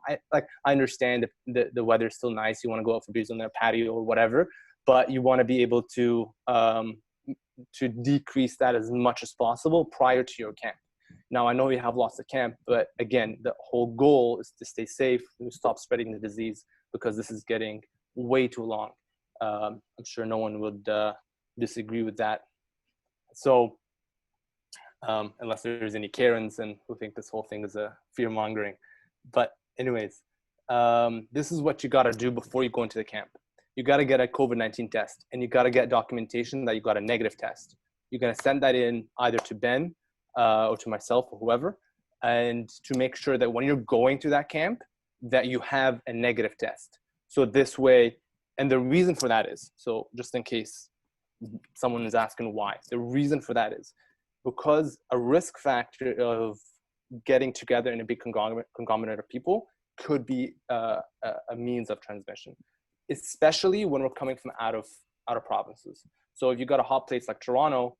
I understand the weather's still nice. You want to go out for beers on their patio or whatever, but you want to be able to decrease that as much as possible prior to your camp. Now, I know you have lots of camp, but again, the whole goal is to stay safe and stop spreading the disease, because this is getting way too long. I'm sure no one would disagree with that. So unless there's any Karens and who think this whole thing is a fear mongering. But anyways, this is what you got to do before you go into the camp. You got to get a COVID-19 test, and you got to get documentation that you got a negative test. You're going to send that in either to Ben or to myself or whoever, and to make sure that when you're going to that camp, that you have a negative test. So this way, and the reason for that is, so just in case someone is asking why, the reason for that is because a risk factor of getting together in a big conglomerate of people could be a means of transmission, especially when we're coming from out of provinces. So if you got a hot place like Toronto,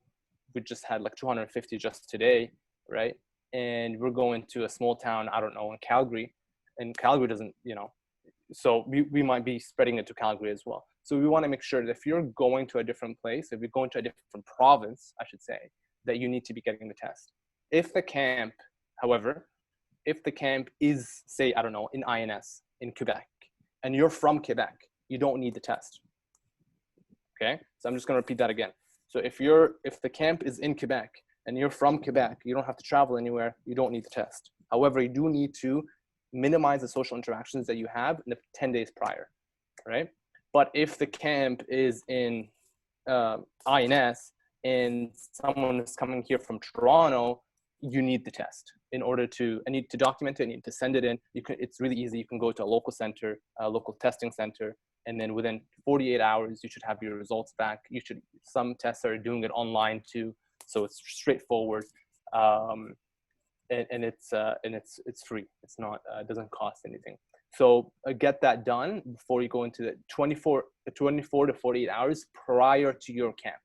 we just had like 250 just today, right? And we're going to a small town, I don't know, in Calgary, and Calgary doesn't, you know, so we might be spreading it to Calgary as well. So we want to make sure that if you're going to a different place, if you're going to a different province, I should say, that you need to be getting the test. If the camp, however, if the camp is, say, I don't know, in INS, in Quebec, and you're from Quebec, you don't need the test. Okay, so I'm just going to repeat that again. So if the camp is in Quebec and you're from Quebec, you don't have to travel anywhere, you don't need the test. However, you do need to minimize the social interactions that you have in the 10 days prior, right? But if the camp is in INS and someone is coming here from Toronto, you need the test in order to, and you need to document it, and you need to send it in. It's really easy. You can go to a local center, a local testing center, and then within 48 hours, you should have your results back. Some tests are doing it online too, so it's straightforward. And it's free. It's not, it doesn't cost anything. So get that done before you go into the 24 to 48 hours prior to your camp.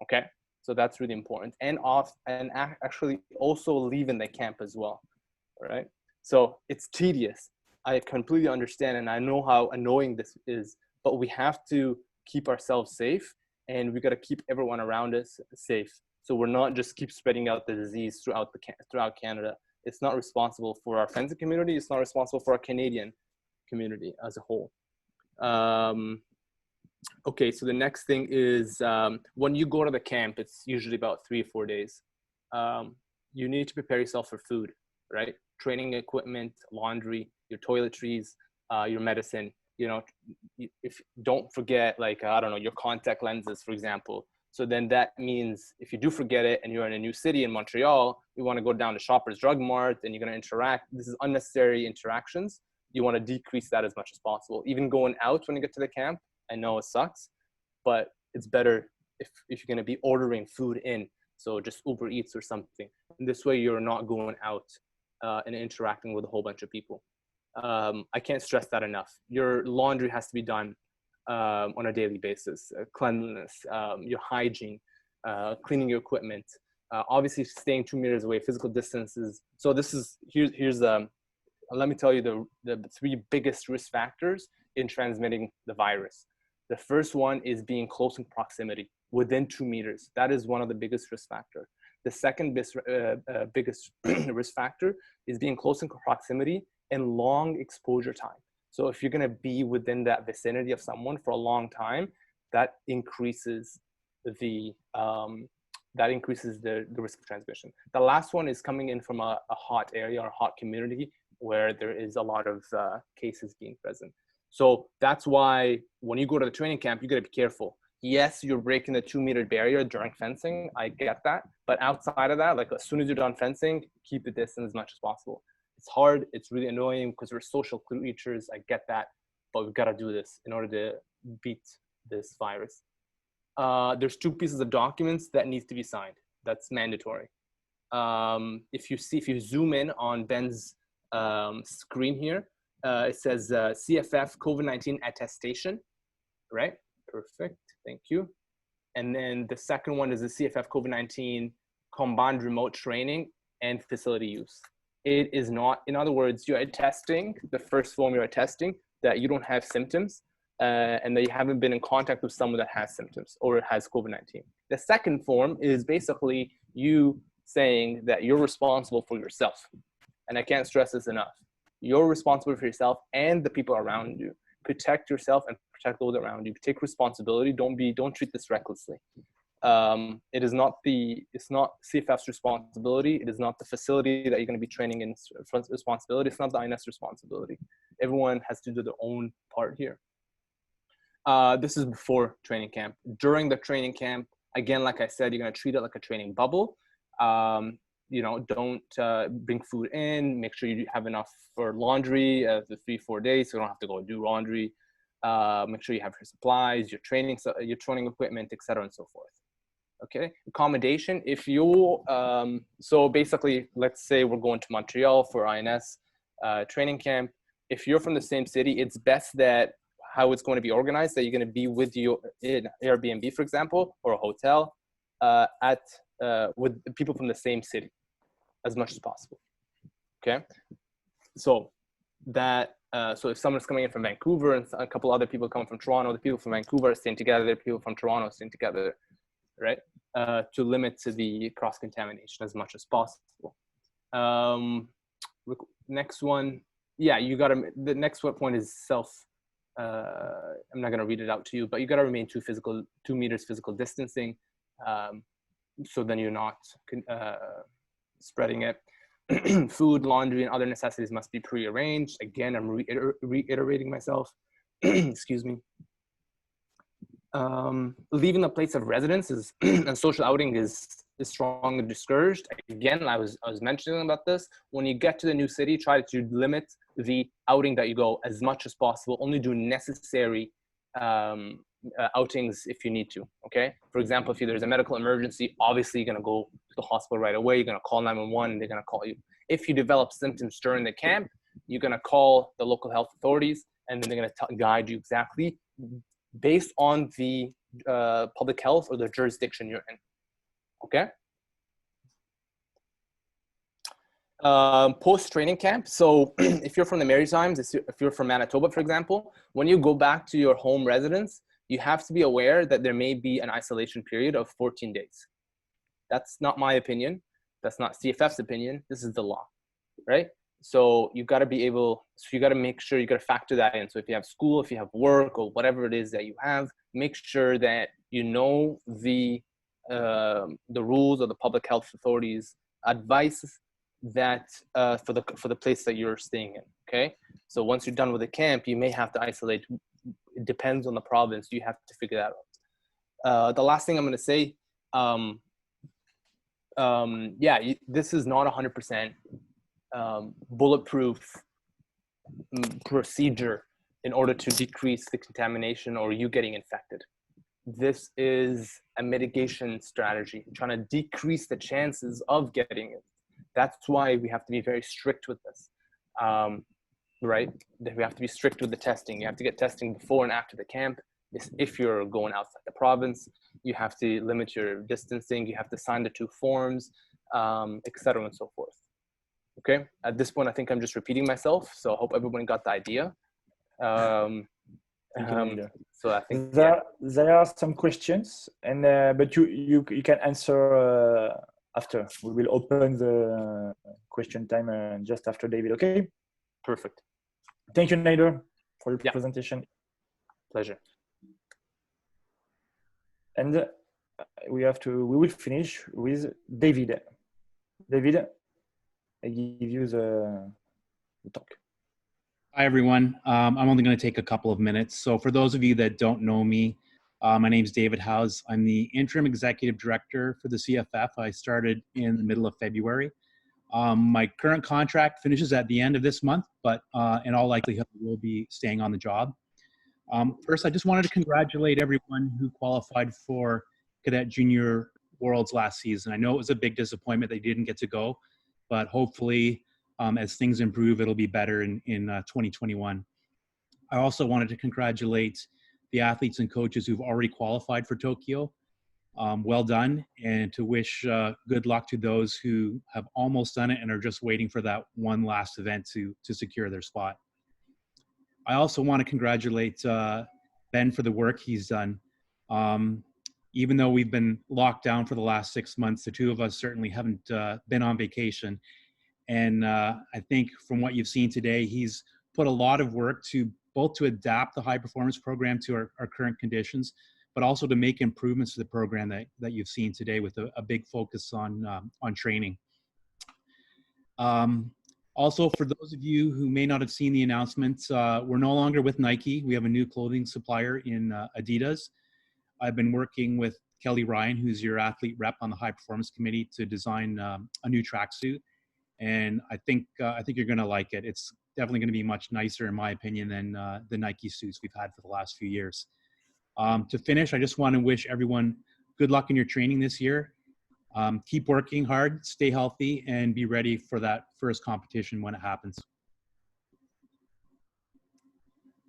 Okay, so that's really important. And actually also leaving the camp as well. All right, so it's tedious. I completely understand, and I know how annoying this is, but we have to keep ourselves safe, and we got to keep everyone around us safe. So we're not just keep spreading out the disease throughout Canada. It's not responsible for our friends and community. It's not responsible for our Canadian community as a whole. Okay, so the next thing is when you go to the camp, it's usually about 3 or 4 days. You need to prepare yourself for food, right? Training equipment, laundry, your toiletries, your medicine. You know, don't forget, like, I don't know, your contact lenses, for example. So then that means if you do forget it and you're in a new city in Montreal, you want to go down to Shoppers Drug Mart and you're going to interact. This is unnecessary interactions. You want to decrease that as much as possible. Even going out when you get to the camp, I know it sucks, but it's better if you're going to be ordering food in. So just Uber Eats or something. And this way you're not going out and interacting with a whole bunch of people. I can't stress that enough. Your laundry has to be done on a daily basis, cleanliness, your hygiene, cleaning your equipment, obviously staying 2 meters away, physical distances. So this is, here's let me tell you the 3 biggest risk factors in transmitting the virus. The first one is being close in proximity, within 2 meters. That is one of the biggest risk factors. The second biggest risk factor is being close in proximity and long exposure time. So if you're going to be within that vicinity of someone for a long time, that increases the risk of transmission. The last one is coming in from a hot area or a hot community where there is a lot of cases being present. So that's why when you go to the training camp, you got to be careful. Yes, you're breaking the 2 meter barrier during fencing. I get that. But outside of that, like as soon as you're done fencing, keep the distance as much as possible. It's hard. It's really annoying because we're social creatures. I get that. But we've got to do this in order to beat this virus. There's 2 pieces of documents that needs to be signed. That's mandatory. If you zoom in on Ben's screen here, it says CFF COVID-19 attestation, right? Perfect, thank you. And then the second one is the CFF COVID-19 combined remote training and facility use. It is not, in other words, you're attesting, the first form you're attesting that you don't have symptoms and that you haven't been in contact with someone that has symptoms or has COVID-19. The second form is basically you saying that you're responsible for yourself. And I can't stress this enough. You're responsible for yourself and the people around you. Protect yourself and protect those around you. Take responsibility. Don't treat this recklessly. It's not CFF's responsibility. It is not the facility that you're going to be training in responsibility. It's not the INS responsibility. Everyone has to do their own part here. This is before training camp. During the training camp, again, like I said, you're going to treat it like a training bubble. Don't bring food in. Make sure you have enough for laundry the 3-4 days, so you don't have to go do laundry. Make sure you have your supplies, your training equipment, etc., and so forth. Okay, accommodation. If you, so basically, let's say we're going to Montreal for INS training camp. If you're from the same city, it's best that how it's going to be organized, that you're going to be with you in Airbnb, for example, or a hotel with people from the same city as much as possible. Okay, so that so if someone's coming in from Vancouver and a couple other people coming from Toronto, the people from Vancouver are staying together, the people from Toronto are staying together, right? To limit to the cross contamination as much as possible. Next one, yeah, you got to. The next point is self. I'm not going to read it out to you, but you got to remain 2 meters physical distancing, so then you're not spreading it. Food, laundry, and other necessities must be pre-arranged. Again, I'm reiterating myself. Excuse me. Leaving the place of residence and social outing is strongly discouraged. Again, I was mentioning about this. When you get to the new city, try to limit the outing that you go as much as possible. Only do necessary outings if you need to, okay? For example, if there's a medical emergency, obviously you're gonna go to the hospital right away, you're gonna call 911 and they're gonna call you. If you develop symptoms during the camp, you're gonna call the local health authorities and then they're gonna guide you exactly based on the public health or the jurisdiction you're in, okay? Post-training camp. So if you're from the Maritimes, if you're from Manitoba, for example, when you go back to your home residence, you have to be aware that there may be an isolation period of 14 days. That's not my opinion. That's not CFF's opinion. This is the law, right? So you got to be able, so you got to make sure you got to factor that in. So if you have school, if you have work or whatever it is that you have, make sure that you know the rules of the public health authorities advice that for the place that you're staying in. Okay. So once you're done with the camp, you may have to isolate. It depends on the province. You have to figure that out. The last thing I'm going to say, yeah, this is not 100% bulletproof procedure in order to decrease the contamination or you getting infected. This is a mitigation strategy, trying to decrease the chances of getting it. That's why we have to be very strict with this, right? We have to be strict with the testing. You have to get testing before and after the camp. If you're going outside the province, you have to limit your distancing. You have to sign the 2 forms, etc. and so forth. Okay. At this point, I think I'm just repeating myself. So I hope everyone got the idea. So I think there are some questions, and but you can answer after. We will open the question time just after David. Okay. Perfect. Thank you, Nader, for your presentation. Pleasure. And we will finish with David. David, I give you the talk. Hi, everyone. I'm only going to take a couple of minutes. So for those of you that don't know me, my name is David Howes. I'm the Interim Executive Director for the CFF. I started in the middle of February. My current contract finishes at the end of this month, but in all likelihood, I will be staying on the job. First, I just wanted to congratulate everyone who qualified for Cadet Junior Worlds last season. I know it was a big disappointment they didn't get to go, but hopefully as things improve, it'll be better in 2021. I also wanted to congratulate the athletes and coaches who've already qualified for Tokyo. Well done, and to wish good luck to those who have almost done it and are just waiting for that one last event to secure their spot. I also want to congratulate Ben for the work he's done. Even though we've been locked down for the last 6 months, the two of us certainly haven't been on vacation. And I think from what you've seen today, he's put a lot of work to both to adapt the high performance program to our current conditions, but also to make improvements to the program that you've seen today with a big focus on training. Also, for those of you who may not have seen the announcements, we're no longer with Nike. We have a new clothing supplier in Adidas. I've been working with Kelly Ryan, who's your athlete rep on the high performance committee, to design a new tracksuit. And I think you're going to like it. It's definitely going to be much nicer, in my opinion, than the Nike suits we've had for the last few years. To finish, I just want to wish everyone good luck in your training this year. Keep working hard, stay healthy, and be ready for that first competition when it happens.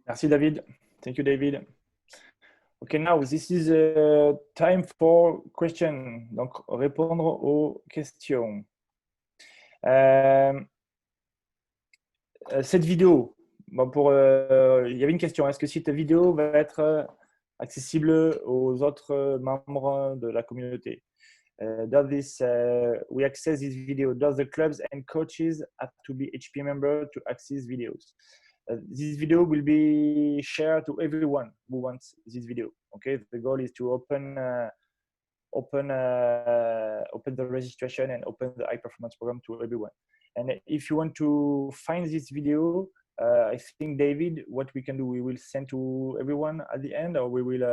Merci, David. Thank you, David. Okay, now this is time for question. Donc, répondre aux questions. Cette vidéo, bon, il y avait une question. Est-ce que cette vidéo va être accessible aux autres membres de la communauté? Does this we access this video? Does the clubs and coaches have to be HP member to access videos? This video will be shared to everyone who wants this video. Okay, the goal is to open the registration and open the high performance program to everyone. And if you want to find this video, I think, David, what we can do, we will send to everyone at the end, or we will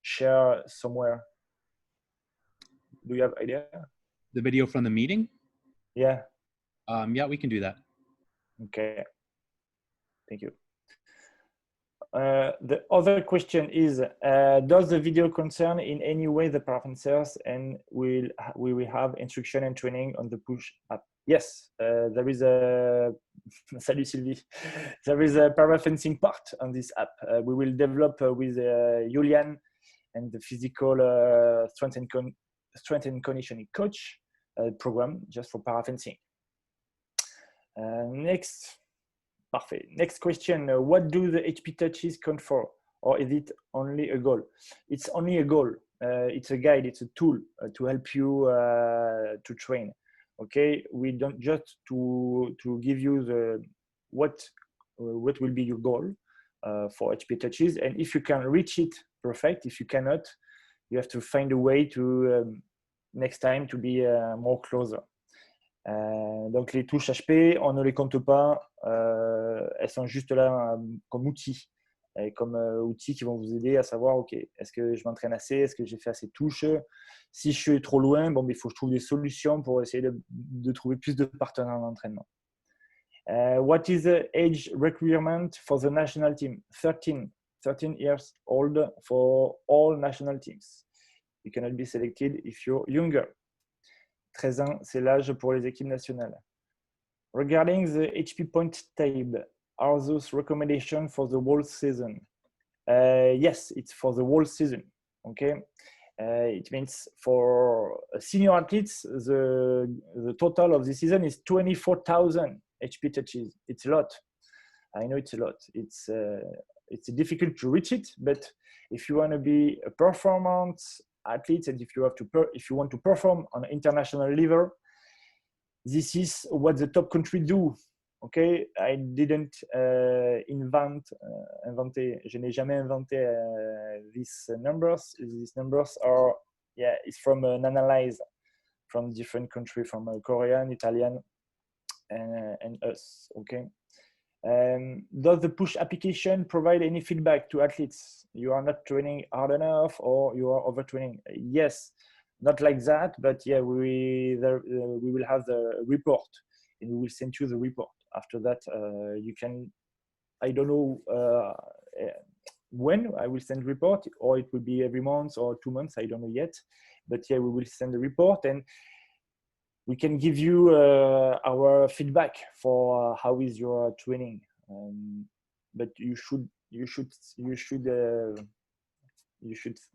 share somewhere. Do you have idea? The video from the meeting? Yeah. Yeah, we can do that. Okay. Thank you. The other question is, does the video concern in any way the paraphensers, and we will have instruction and training on the push app? Yes, there is a salut Sylvie. There is a paraphensing part on this app. We will develop with Julian and the physical strength and conditioning coach program just for paraphensing. Next question, what do the HP touches count for? Or is it only a goal? It's only a goal. It's a guide, it's a tool to help you to train. Okay, we don't just to give you the what will be your goal for HP touches, and if you can reach it, perfect. If you cannot, you have to find a way to next time to be more closer. Donc les touches HP, on ne les compte pas, elles sont juste là comme outils, outils qui vont vous aider à savoir, ok, est-ce que je m'entraîne assez, est-ce que j'ai fait assez de touches, si je suis trop loin, bon, il faut que je trouve des solutions pour essayer de trouver plus de partenaires d'entraînement. What is the age requirement for the national team? 13 years old for all national teams. You cannot be selected if you're younger. 13 ans, c'est l'âge pour les équipes nationales. Regarding the HP point table, are those recommendations for the whole season? Yes, it's for the whole season. Okay, it means for senior athletes, the total of the season is 24,000 HP touches. It's a lot. I know it's a lot. It's difficult to reach it, but if you want to be a performance athlete, and if you want to perform on an international level, this is what the top countries do. Okay, I didn't je n'ai jamais inventé these numbers. These numbers are, yeah, it's from an analyze from different countries, from Korean, Italian, and us. Okay. Does the push application provide any feedback to athletes? You are not training hard enough, or you are overtraining? Yes, not like that, but yeah, we will have the report, and we will send you the report. After that, you can, I don't know when I will send report, or it will be every month or 2 months, I don't know yet, but yeah, we will send the report, and we can give you our feedback for how is your training. But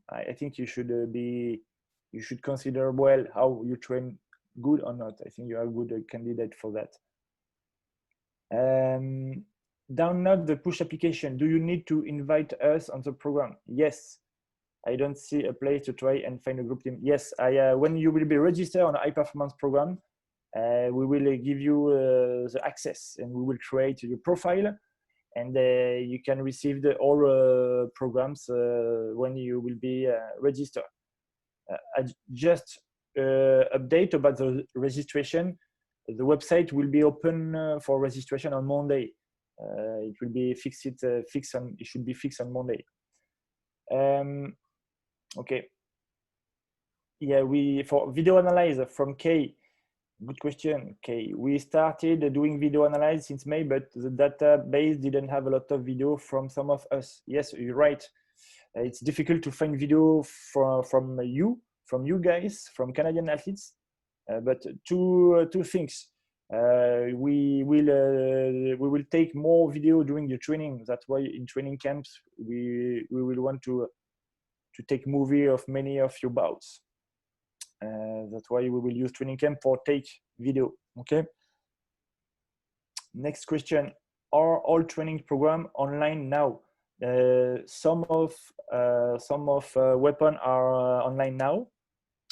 I think you should consider well how you train, good or not. I think you are a good candidate for that. Download the push application. Do you need to invite us on the program? Yes. I don't see a place to try and find a group team. Yes, when you will be registered on a high performance program, we will give you the access, and we will create your profile, and you can receive all programs when you will be registered. Just update about the registration. The website will be open for registration on Monday. It will be it should be fixed on Monday. Okay. Yeah, for video analyzer from Kay. Good question, Kay. We started doing video analysis since May, but the database didn't have a lot of video from some of us. Yes, you're right. It's difficult to find video from you guys, from Canadian athletes. But two things. We will take more video during the training. That's why in training camps we will want to take movie of many of your bouts. That's why we will use training camp for take video. Okay. Next question: are all training program online now? Some of weapon are online now,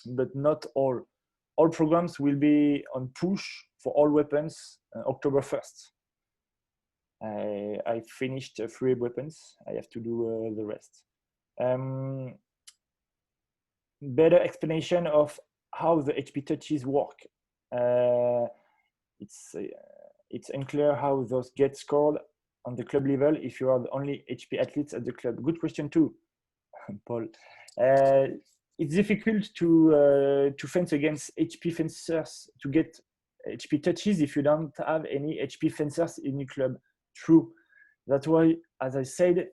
but not all. All programs will be on push for all weapons October 1st. I finished 3 weapons. I have to do the rest. Better explanation of how the HP touches work. It's unclear how those get scored on the club level if you are the only HP athletes at the club. Good question too, Paul. It's difficult to fence against HP fencers, to get HP touches if you don't have any HP fencers in your club. True. That's why, as I said,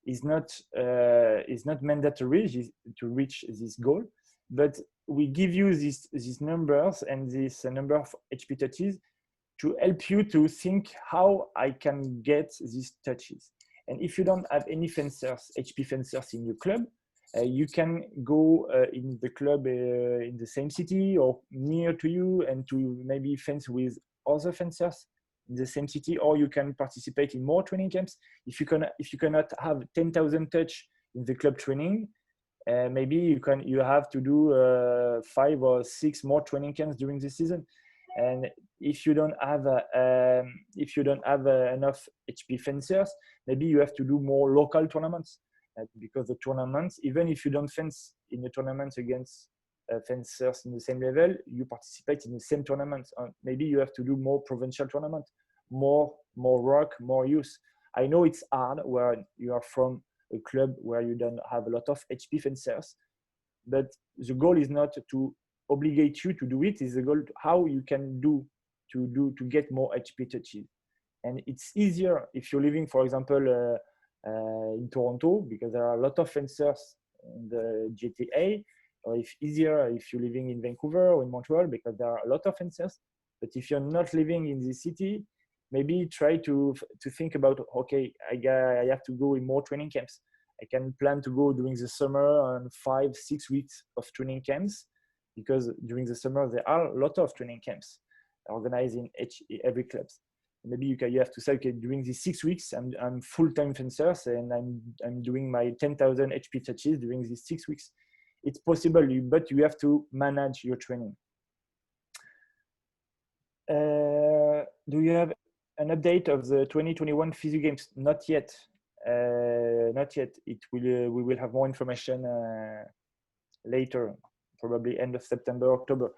it's not mandatory to reach this goal, but we give you these numbers and this number of HP touches to help you to think how I can get these touches. And if you don't have any fencers, HP fencers in your club, you can go in the club in the same city or near to you and to maybe fence with other fencers in the same city, or you can participate in more training camps. If you cannot have 10,000 touch in the club training, maybe you have to do 5 or 6 more training camps during the season. And if you don't have enough HP fencers, maybe you have to do more local tournaments. Because the tournaments, even if you don't fence in the tournaments against fencers in the same level, you participate in the same tournaments. Maybe you have to do more provincial tournaments, more rock, more youth. I know it's hard where you are from a club where you don't have a lot of HP fencers, but the goal is not to obligate you to do it. Is the goal how you can do to get more HP touches. And it's easier if you're living, for example, in Toronto, because there are a lot of fencers in the GTA, or if easier if you're living in Vancouver or in Montreal, because there are a lot of fencers. But if you're not living in the city, maybe try to think about, okay, I have to go in more training camps. I can plan to go during the summer on 5-6 weeks of training camps, because during the summer there are a lot of training camps organized in every club. Maybe you have to say, okay, during these 6 weeks, I'm full-time fencers and I'm doing my 10,000 HP touches during these 6 weeks. It's possible, but you have to manage your training. Do you have an update of the 2021 FISU games? Not yet. Not yet. We will have more information later, probably end of September, October.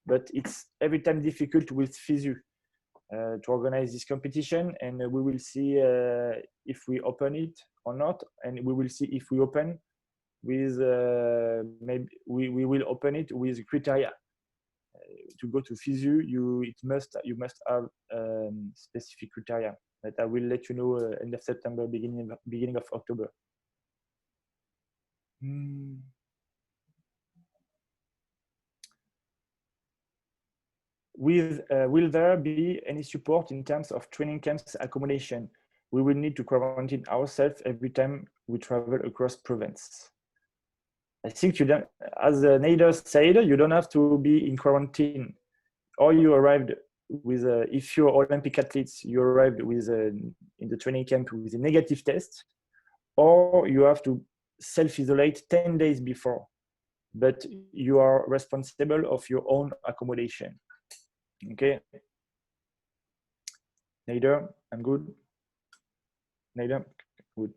But it's every time difficult with FISU. To organize this competition, and we will see if we open it or not, and we will see if we open with maybe we will open it with criteria. To go to FISU, you must have specific criteria, but I will let you know end of September, beginning of October. Will there be any support in terms of training camps accommodation? We will need to quarantine ourselves every time we travel across province. I think you don't, as Nader said, you don't have to be in quarantine. Or you arrived with, if you're Olympic athletes, you arrived with in the training camp with a negative test, or you have to self-isolate 10 days before, but you are responsible of your own accommodation. Okay. Nader, I'm good. Nader, good.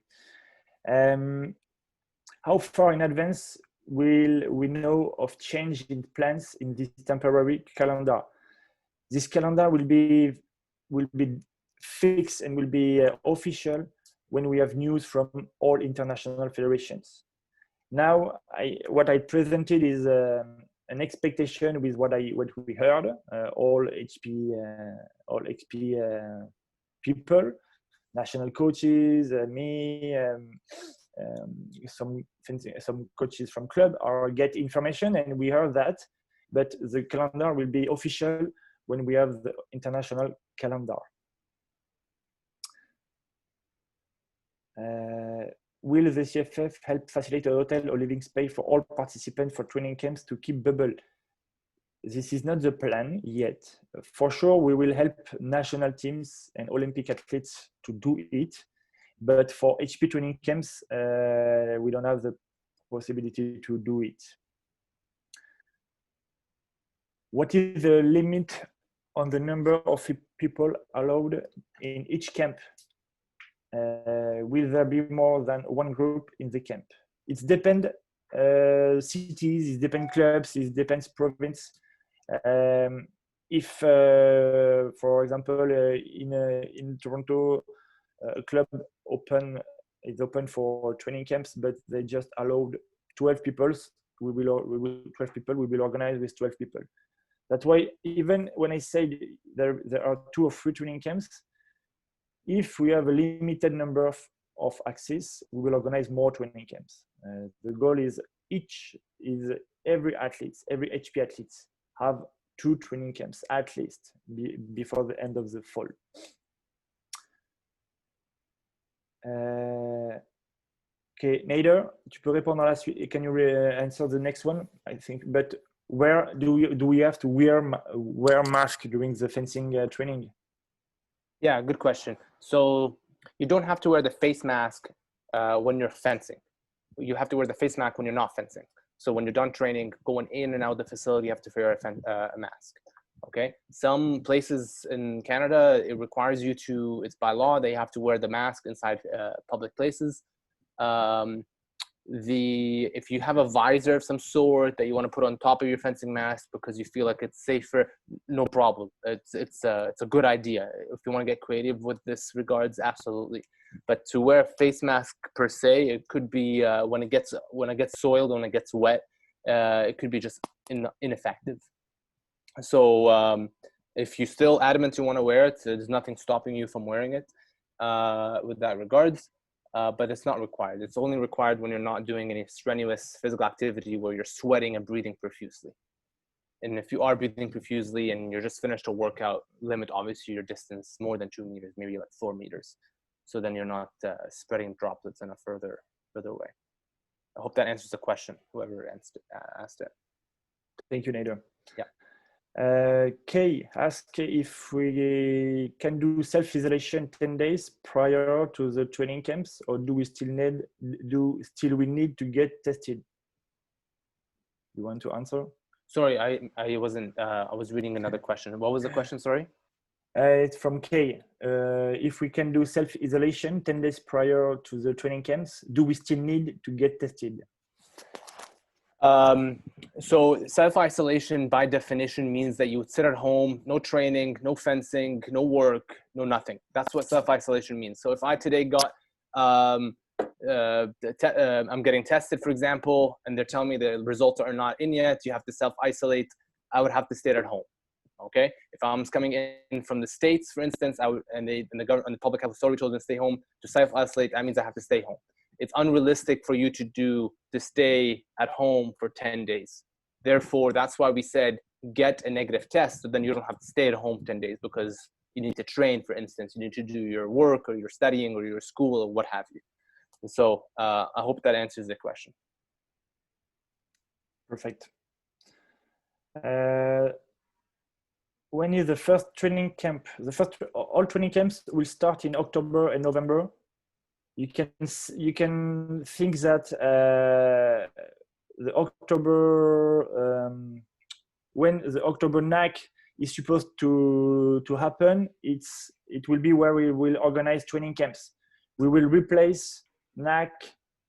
How far in advance will we know of change in plans in this temporary calendar? This calendar will be fixed and will be official when we have news from all international federations. Now, what I presented is an expectation with what we heard, all HP people, national coaches, me, some coaches from club or get information, and we heard that, but the calendar will be official when we have the international calendar. Will the CFF help facilitate a hotel or living space for all participants for training camps to keep bubble? This is not the plan yet. For sure, we will help national teams and Olympic athletes to do it. But for HP training camps, we don't have the possibility to do it. What is the limit on the number of people allowed in each camp? Will there be more than one group in the camp? It depends cities, it depends clubs, it depends province. If, for example, in Toronto, a club is open for training camps, but they just allowed 12 people. We will organize with 12 people. That's why even when I say there are 2 or 3 training camps, if we have a limited number of access, we will organize more training camps. The goal is every HP athlete have 2 training camps at least before the end of the fall. Okay, Nader, tu peux répondre à la suite. Can you answer the next one? I think, but where do we have to wear mask during the fencing training? Yeah, good question. So you don't have to wear the face mask when you're fencing. You have to wear the face mask when you're not fencing. So when you're done training, going in and out of the facility, you have to wear a mask. Okay. Some places in Canada, it requires you to, it's by law, they have to wear the mask inside public places. If you have a visor of some sort that you want to put on top of your fencing mask because you feel like it's safer, no problem. It's a good idea. If you want to get creative with this regards, absolutely. But to wear a face mask per se, it could be when it gets soiled, when it gets wet, it could be just ineffective. So if you're still adamant you want to wear it, there's nothing stopping you from wearing it with that regards. But it's not required. It's only required when you're not doing any strenuous physical activity where you're sweating and breathing profusely. And if you are breathing profusely and you're just finished a workout, limit obviously your distance more than 2 meters, maybe like 4 meters. So then you're not spreading droplets in a further way. I hope that answers the question, whoever asked it. Thank you, Nader. Yeah. Kay asked if we can do self-isolation 10 days prior to the training camps, or do we still need to get tested? You want to answer? Sorry, I wasn't. I was reading another question. What was the question? Sorry. It's from Kay. If we can do self-isolation 10 days prior to the training camps, do we still need to get tested? So self-isolation by definition means that you would sit at home, no training, no fencing, no work, no nothing. That's what self-isolation means. So if I today got, I'm getting tested, for example, and they're telling me the results are not in yet, you have to self-isolate, I would have to stay at home. Okay. If I'm coming in from the States, for instance, and the public health authority told me to stay home, to self-isolate, that means I have to stay home. It's unrealistic for you to stay at home for 10 days. Therefore, that's why we said get a negative test, so then you don't have to stay at home 10 days because you need to train, for instance, you need to do your work or your studying or your school or what have you. And so I hope that answers the question. Perfect. When is the first training camp? All training camps will start in October and November. You can think that the October when the October NAC is supposed to happen, it will be where we will organize training camps. We will replace NAC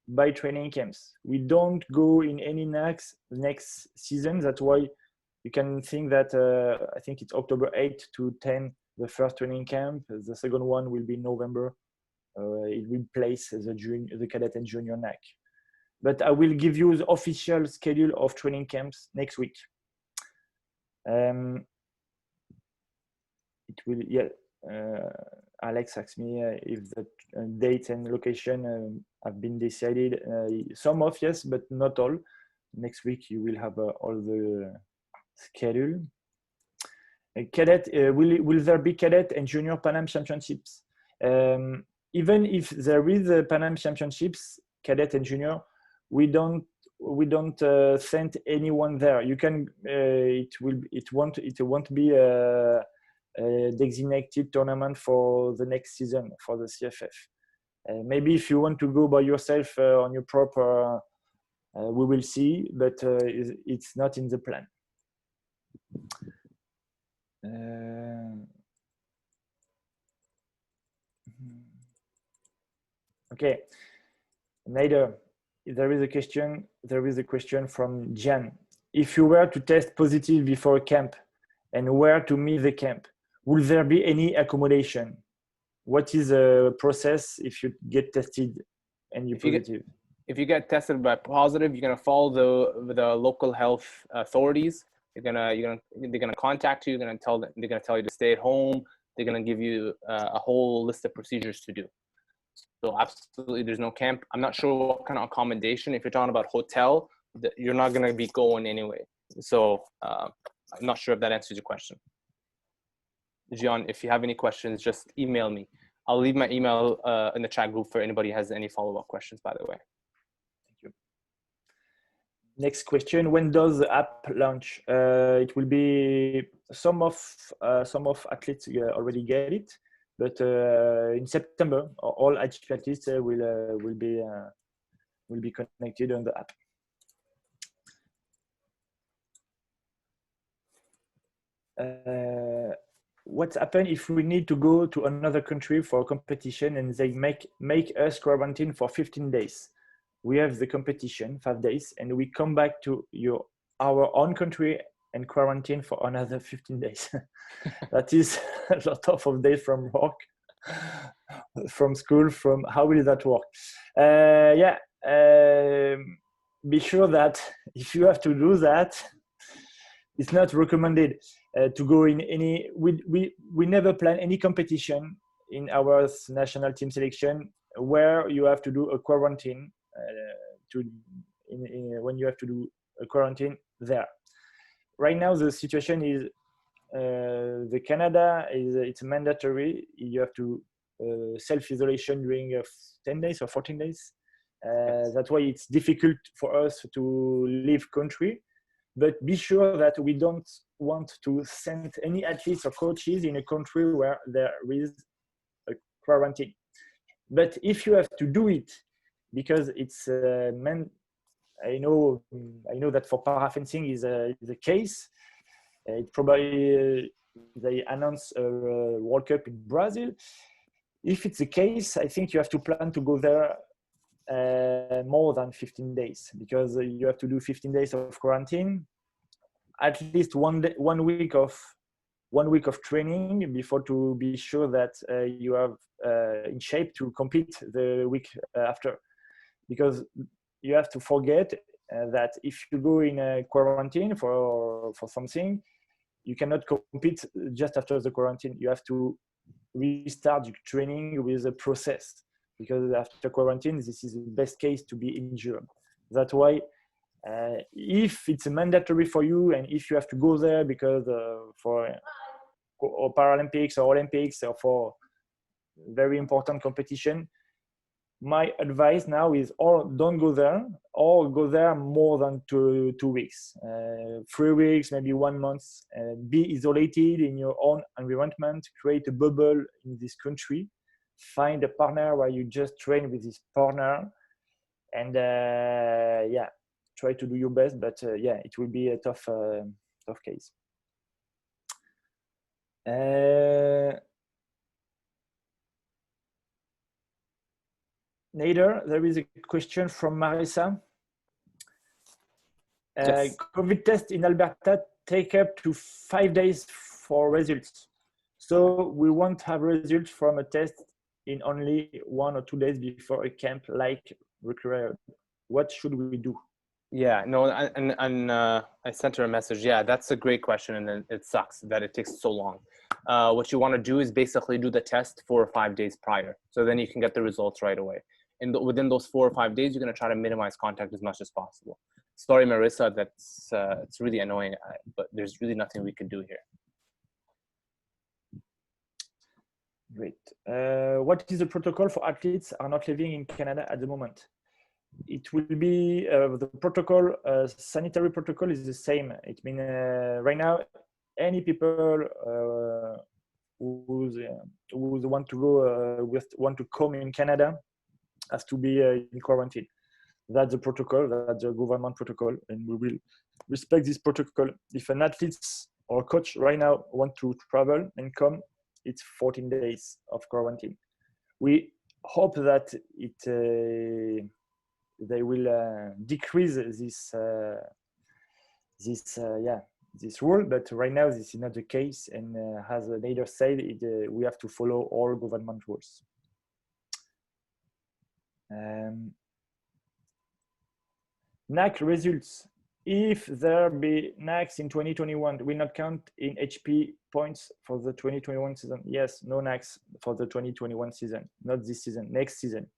by training camps. We don't go in any NACs next season. That's why you can think that I think it's October 8 to 10 the first training camp. The second one will be November. It will place the cadet and junior NAC. But I will give you the official schedule of training camps next week. It will, Alex asked me if the date and location have been decided. Some of yes, but not all. Next week you will have all the schedule. Cadet, will there be cadet and junior Pan Am championships? Even if there is a Pan Am championships, cadet and junior, we don't send anyone there. You can it won't be a designated tournament for the next season for the CFF. Maybe if you want to go by yourself on your proper, we will see, but it's not in the plan. Okay. Neither. There is a question from Jan. If you were to test positive before a camp and were to miss the camp, will there be any accommodation? What is the process if you get tested and you're positive? If you get tested by positive, you're gonna follow the local health authorities. They're gonna contact you. They're gonna tell you to stay at home. They're gonna give you a whole list of procedures to do. So absolutely, there's no camp. I'm not sure what kind of accommodation. If you're talking about hotel, you're not gonna be going anyway. So I'm not sure if that answers your question. Gian, if you have any questions, just email me. I'll leave my email in the chat group for anybody who has any follow-up questions, by the way. Thank you. Next question, when does the app launch? It will be, some of athletes already get it, but in September, all HPP athletes will be connected on the app. What happens if we need to go to another country for a competition and they make us quarantine for 15 days? We have the competition 5 days and we come back to our own country and quarantine for another 15 days. That is a lot of days from work, from school, how will that work? Be sure that if you have to do that, it's not recommended to go in any. We never plan any competition in our national team selection where you have to do a quarantine. When you have to do a quarantine there. Right now, the situation is the Canada it's mandatory. You have to self-isolation during 10 days or 14 days. That's why it's difficult for us to leave country. But be sure that we don't want to send any athletes or coaches in a country where there is a quarantine. But if you have to do it, because it's I know that for para-fencing is the case. It probably they announce a World Cup in Brazil. If it's the case, I think you have to plan to go there more than 15 days, because you have to do 15 days of quarantine, at least one week of training before, to be sure that you are in shape to compete the week after. Because you have to forget that if you go in a quarantine for something, you cannot compete just after the quarantine. You have to restart your training with a process, because after quarantine, this is the best case to be injured. That's why if it's mandatory for you and if you have to go there because for Paralympics or Olympics or for very important competition, my advice now is, or don't go there, or go there more than two weeks, 3 weeks, maybe 1 month. Be isolated in your own environment, create a bubble in this country, find a partner where you just train with this partner, and try to do your best. But it will be a tough case. Nader, there is a question from Marissa. Yes. COVID test in Alberta take up to 5 days for results. So we won't have results from a test in only 1 or 2 days before a camp like required. What should we do? Yeah, no, and I sent her a message. Yeah, that's a great question, and then it sucks that it takes so long. What you want to do is basically do the test 4 or 5 days prior, so then you can get the results right away. within those 4 or 5 days, you're going to try to minimize contact as much as possible. Sorry, Marissa, that's it's really annoying, but there's really nothing we can do here. Great. What is the protocol for athletes are not living in Canada at the moment? It will be the protocol, sanitary protocol is the same. It means right now, any people who want to go want to come in Canada has to be in quarantine. That's the protocol. That's the government protocol, and we will respect this protocol. If an athlete or coach right now want to travel and come, it's 14 days of quarantine. We hope that they will decrease this rule, but right now this is not the case, and as the leader said, we have to follow all government rules. NAC results. If there be NACs in 2021, will not count in HP points for the 2021 season. Yes, no NACs for the 2021 season, not this season, next season.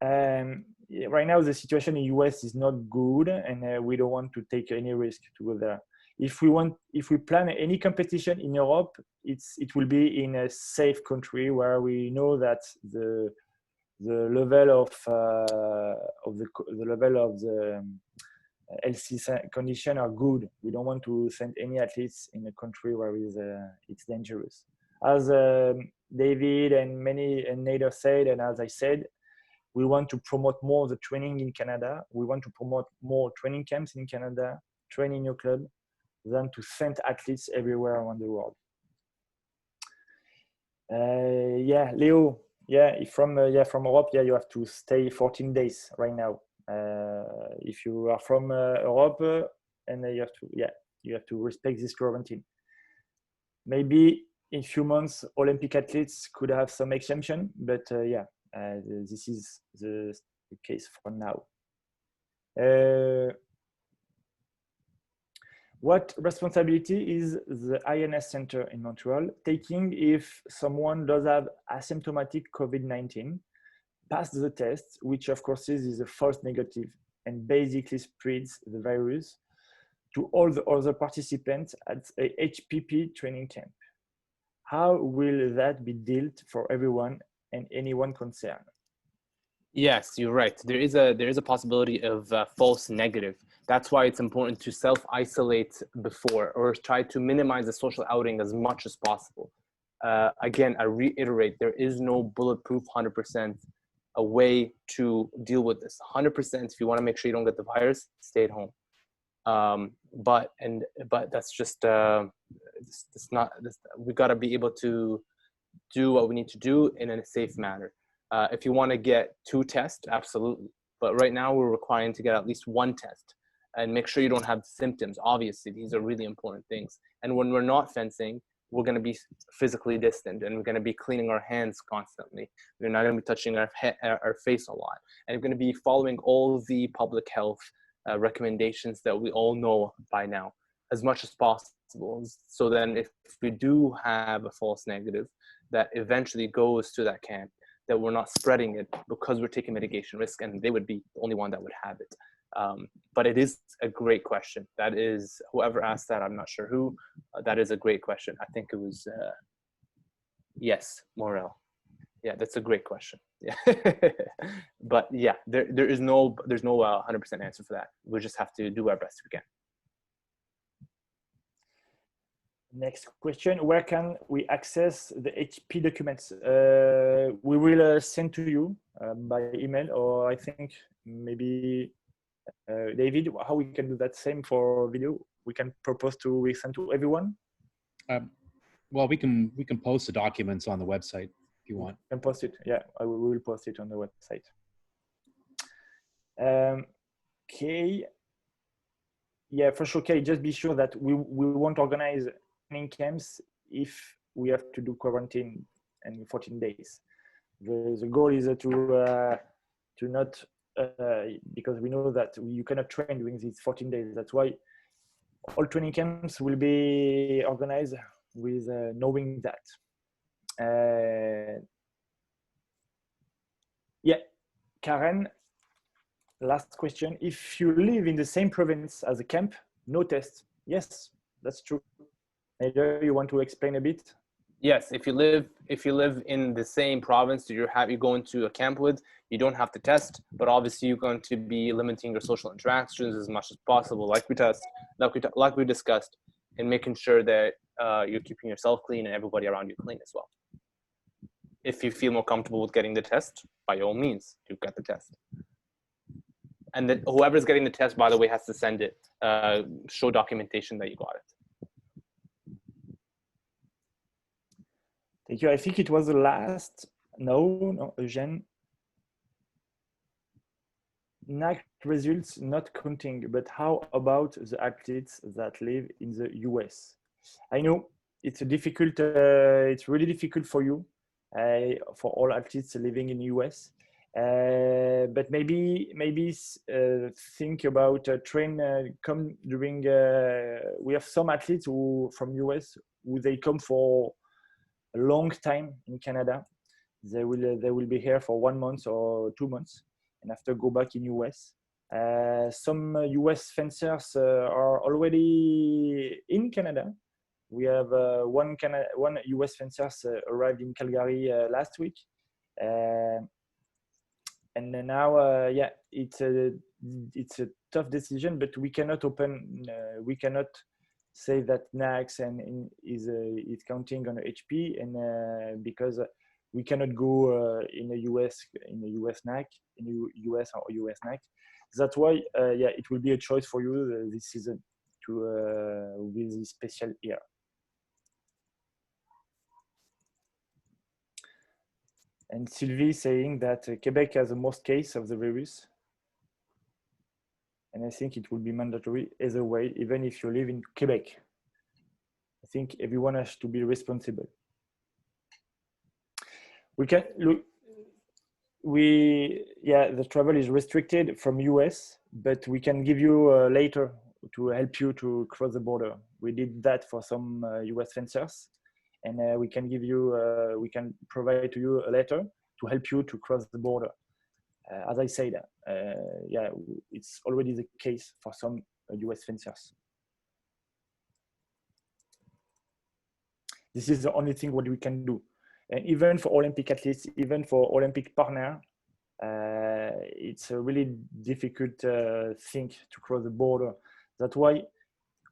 Right now the situation in US is not good, and we don't want to take any risk to go there. If we plan any competition in Europe, it will be in a safe country where we know that the level of the LC condition are good. We don't want to send any athletes in a country where it's dangerous. As David and Nader said, and as I said, we want to promote more the training in Canada. We want to promote more training camps in Canada, train in your club, than to send athletes everywhere around the world. Leo. From Europe, you have to stay 14 days right now. If you are from Europe, and you have to respect this quarantine. Maybe in a few months, Olympic athletes could have some exemption, but this is the case for now. What responsibility is the INS Center in Montreal taking if someone does have asymptomatic COVID-19, pass the test, which of course is a false negative, and basically spreads the virus to all the other participants at a HPP training camp? How will that be dealt for everyone and anyone concerned? Yes, you're right. There is a possibility of false negative. That's why it's important to self-isolate before, or try to minimize the social outing as much as possible. Again, I reiterate, there is no bulletproof 100% a way to deal with this. 100%, if you want to make sure you don't get the virus, stay at home. But that's just we got to be able to do what we need to do in a safe manner. If you want to get 2 tests, absolutely. But right now we're requiring to get at least 1 test, and make sure you don't have symptoms. Obviously, these are really important things. And when we're not fencing, we're going to be physically distant, and we're going to be cleaning our hands constantly. We're not going to be touching our face a lot. And we're going to be following all the public health recommendations that we all know by now as much as possible. So then if we do have a false negative that eventually goes to that camp, that we're not spreading it because we're taking mitigation risk, and they would be the only one that would have it. But it is a great question. That is, whoever asked that, I'm not sure who, that is a great question. I think it was, yes, Morel. Yeah, that's a great question. Yeah. But yeah, there's no 100% answer for that. We just have to do our best we can. Next question, where can we access the HP documents? We will send to you by email, or I think maybe David, how we can do that same for video? We can propose to send to everyone? Well, we can post the documents on the website if you want. We can post it, yeah, we will post it on the website. Okay. Yeah, for sure, okay, just be sure that we won't organize training camps if we have to do quarantine and 14 days. The goal is to not, because we know that you cannot train during these 14 days. That's why all training camps will be organized with knowing that. Yeah, Karen, last question. If you live in the same province as a camp, no test. Yes, that's true. Either you want to explain a bit? Yes, if you live in the same province that you're going to a camp with, you don't have to test, but obviously you're going to be limiting your social interactions as much as possible, like we discussed, and making sure that you're keeping yourself clean and everybody around you clean as well. If you feel more comfortable with getting the test, by all means, you get the test. And then whoever's getting the test, by the way, has to send it, show documentation that you got it. Thank you. I think it was the last. No, Eugène. NAC results not counting, but how about the athletes that live in the US? I know it's a difficult. It's really difficult for you, for all athletes living in the US. But maybe think about train come during. We have some athletes who from US who they come for a long time in Canada. They will be here for 1 month or 2 months, and after go back in US. Some US fencers are already in Canada. We have one US fencers arrived in Calgary last week, and now yeah, it's a tough decision, but we cannot we cannot say that NACS and is counting on HP, and because we cannot go in a US NAC, in a US or US NAC. That's why yeah, it will be a choice for you this season to with this special year. And Sylvie saying that Quebec has the most case of the virus, and I think it will be mandatory either way, even if you live in Quebec. I think everyone has to be responsible. We can look. Yeah, the travel is restricted from US, but we can give you later to help you to cross the border. We did that for some US fencers, and we can give you, we can provide to you a letter to help you to cross the border. As I said, yeah, it's already the case for some US fencers. This is the only thing what we can do. And even for Olympic athletes, even for Olympic partner, it's a really difficult thing to cross the border. That's why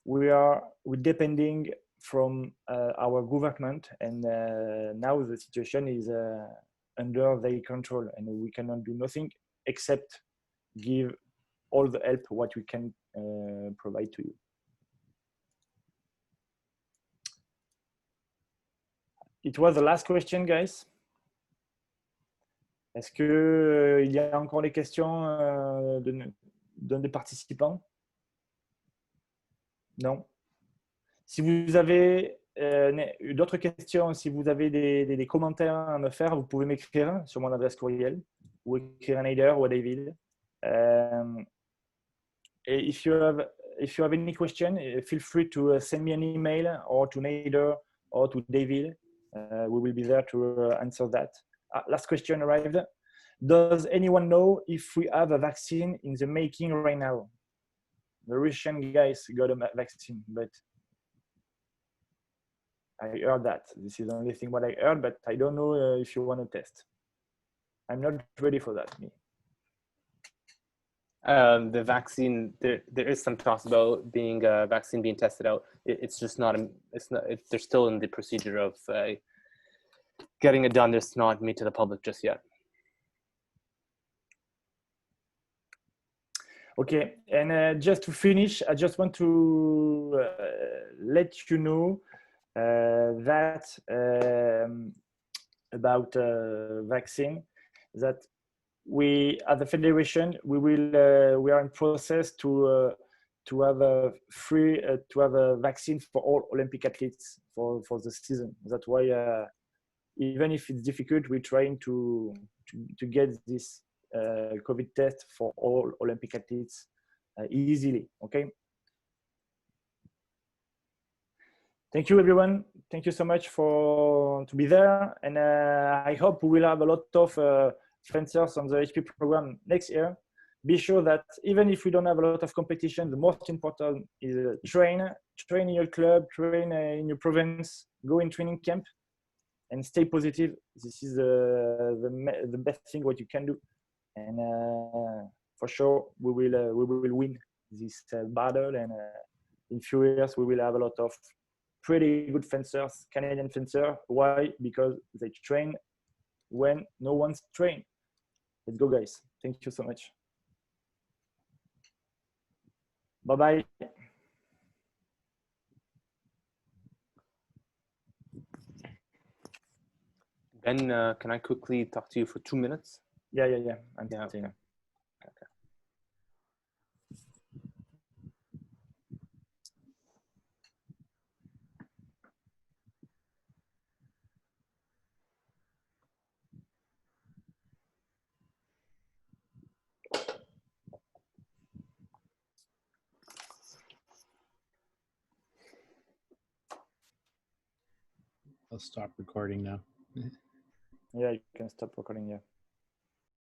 we're depending from our government, and now the situation is under their control, and we cannot do nothing except give all the help what we can provide to you. It was the last question, guys. Est-ce que il y a encore des questions d'un des participants? Non. Si vous avez d'autres questions, si vous avez des commentaires à me faire, vous pouvez m'écrire sur mon adresse courriel ou écrire à Nader ou à David. If you have any question, feel free to send me an email or to Nader or to David. We will be there to answer that. Last question arrived. Does anyone know if we have a vaccine in the making right now? The Russian guys got a vaccine, but I heard that. This is the only thing what I heard, but I don't know if you want to test. I'm not ready for that, me. The vaccine, there is some talks about being a vaccine being tested out. It's just not, they're still in the procedure of getting it done. It's not made to the public just yet. Okay, and just to finish, I just want to let you know that about vaccine, that we at the federation we are in process to have a free to have a vaccine for all Olympic athletes for the season. That's why even if it's difficult, we're trying to get this COVID test for all Olympic athletes easily. Okay. Thank you, everyone. Thank you so much to be there, and I hope we will have a lot of fencers on the HP program next year, be sure that even if we don't have a lot of competition, the most important is train in your club, train in your province, go in training camp, and stay positive. This is the best thing what you can do, and for sure we will win this battle, and in few years we will have a lot of pretty good fencers, Canadian fencer. Why? Because they train when no one's trained. Let's go, guys. Thank you so much. Bye-bye. Ben, can I quickly talk to you for 2 minutes? Yeah. I'm Yeah. okay. Okay. I'll stop recording now. Yeah, you can stop recording. Yeah.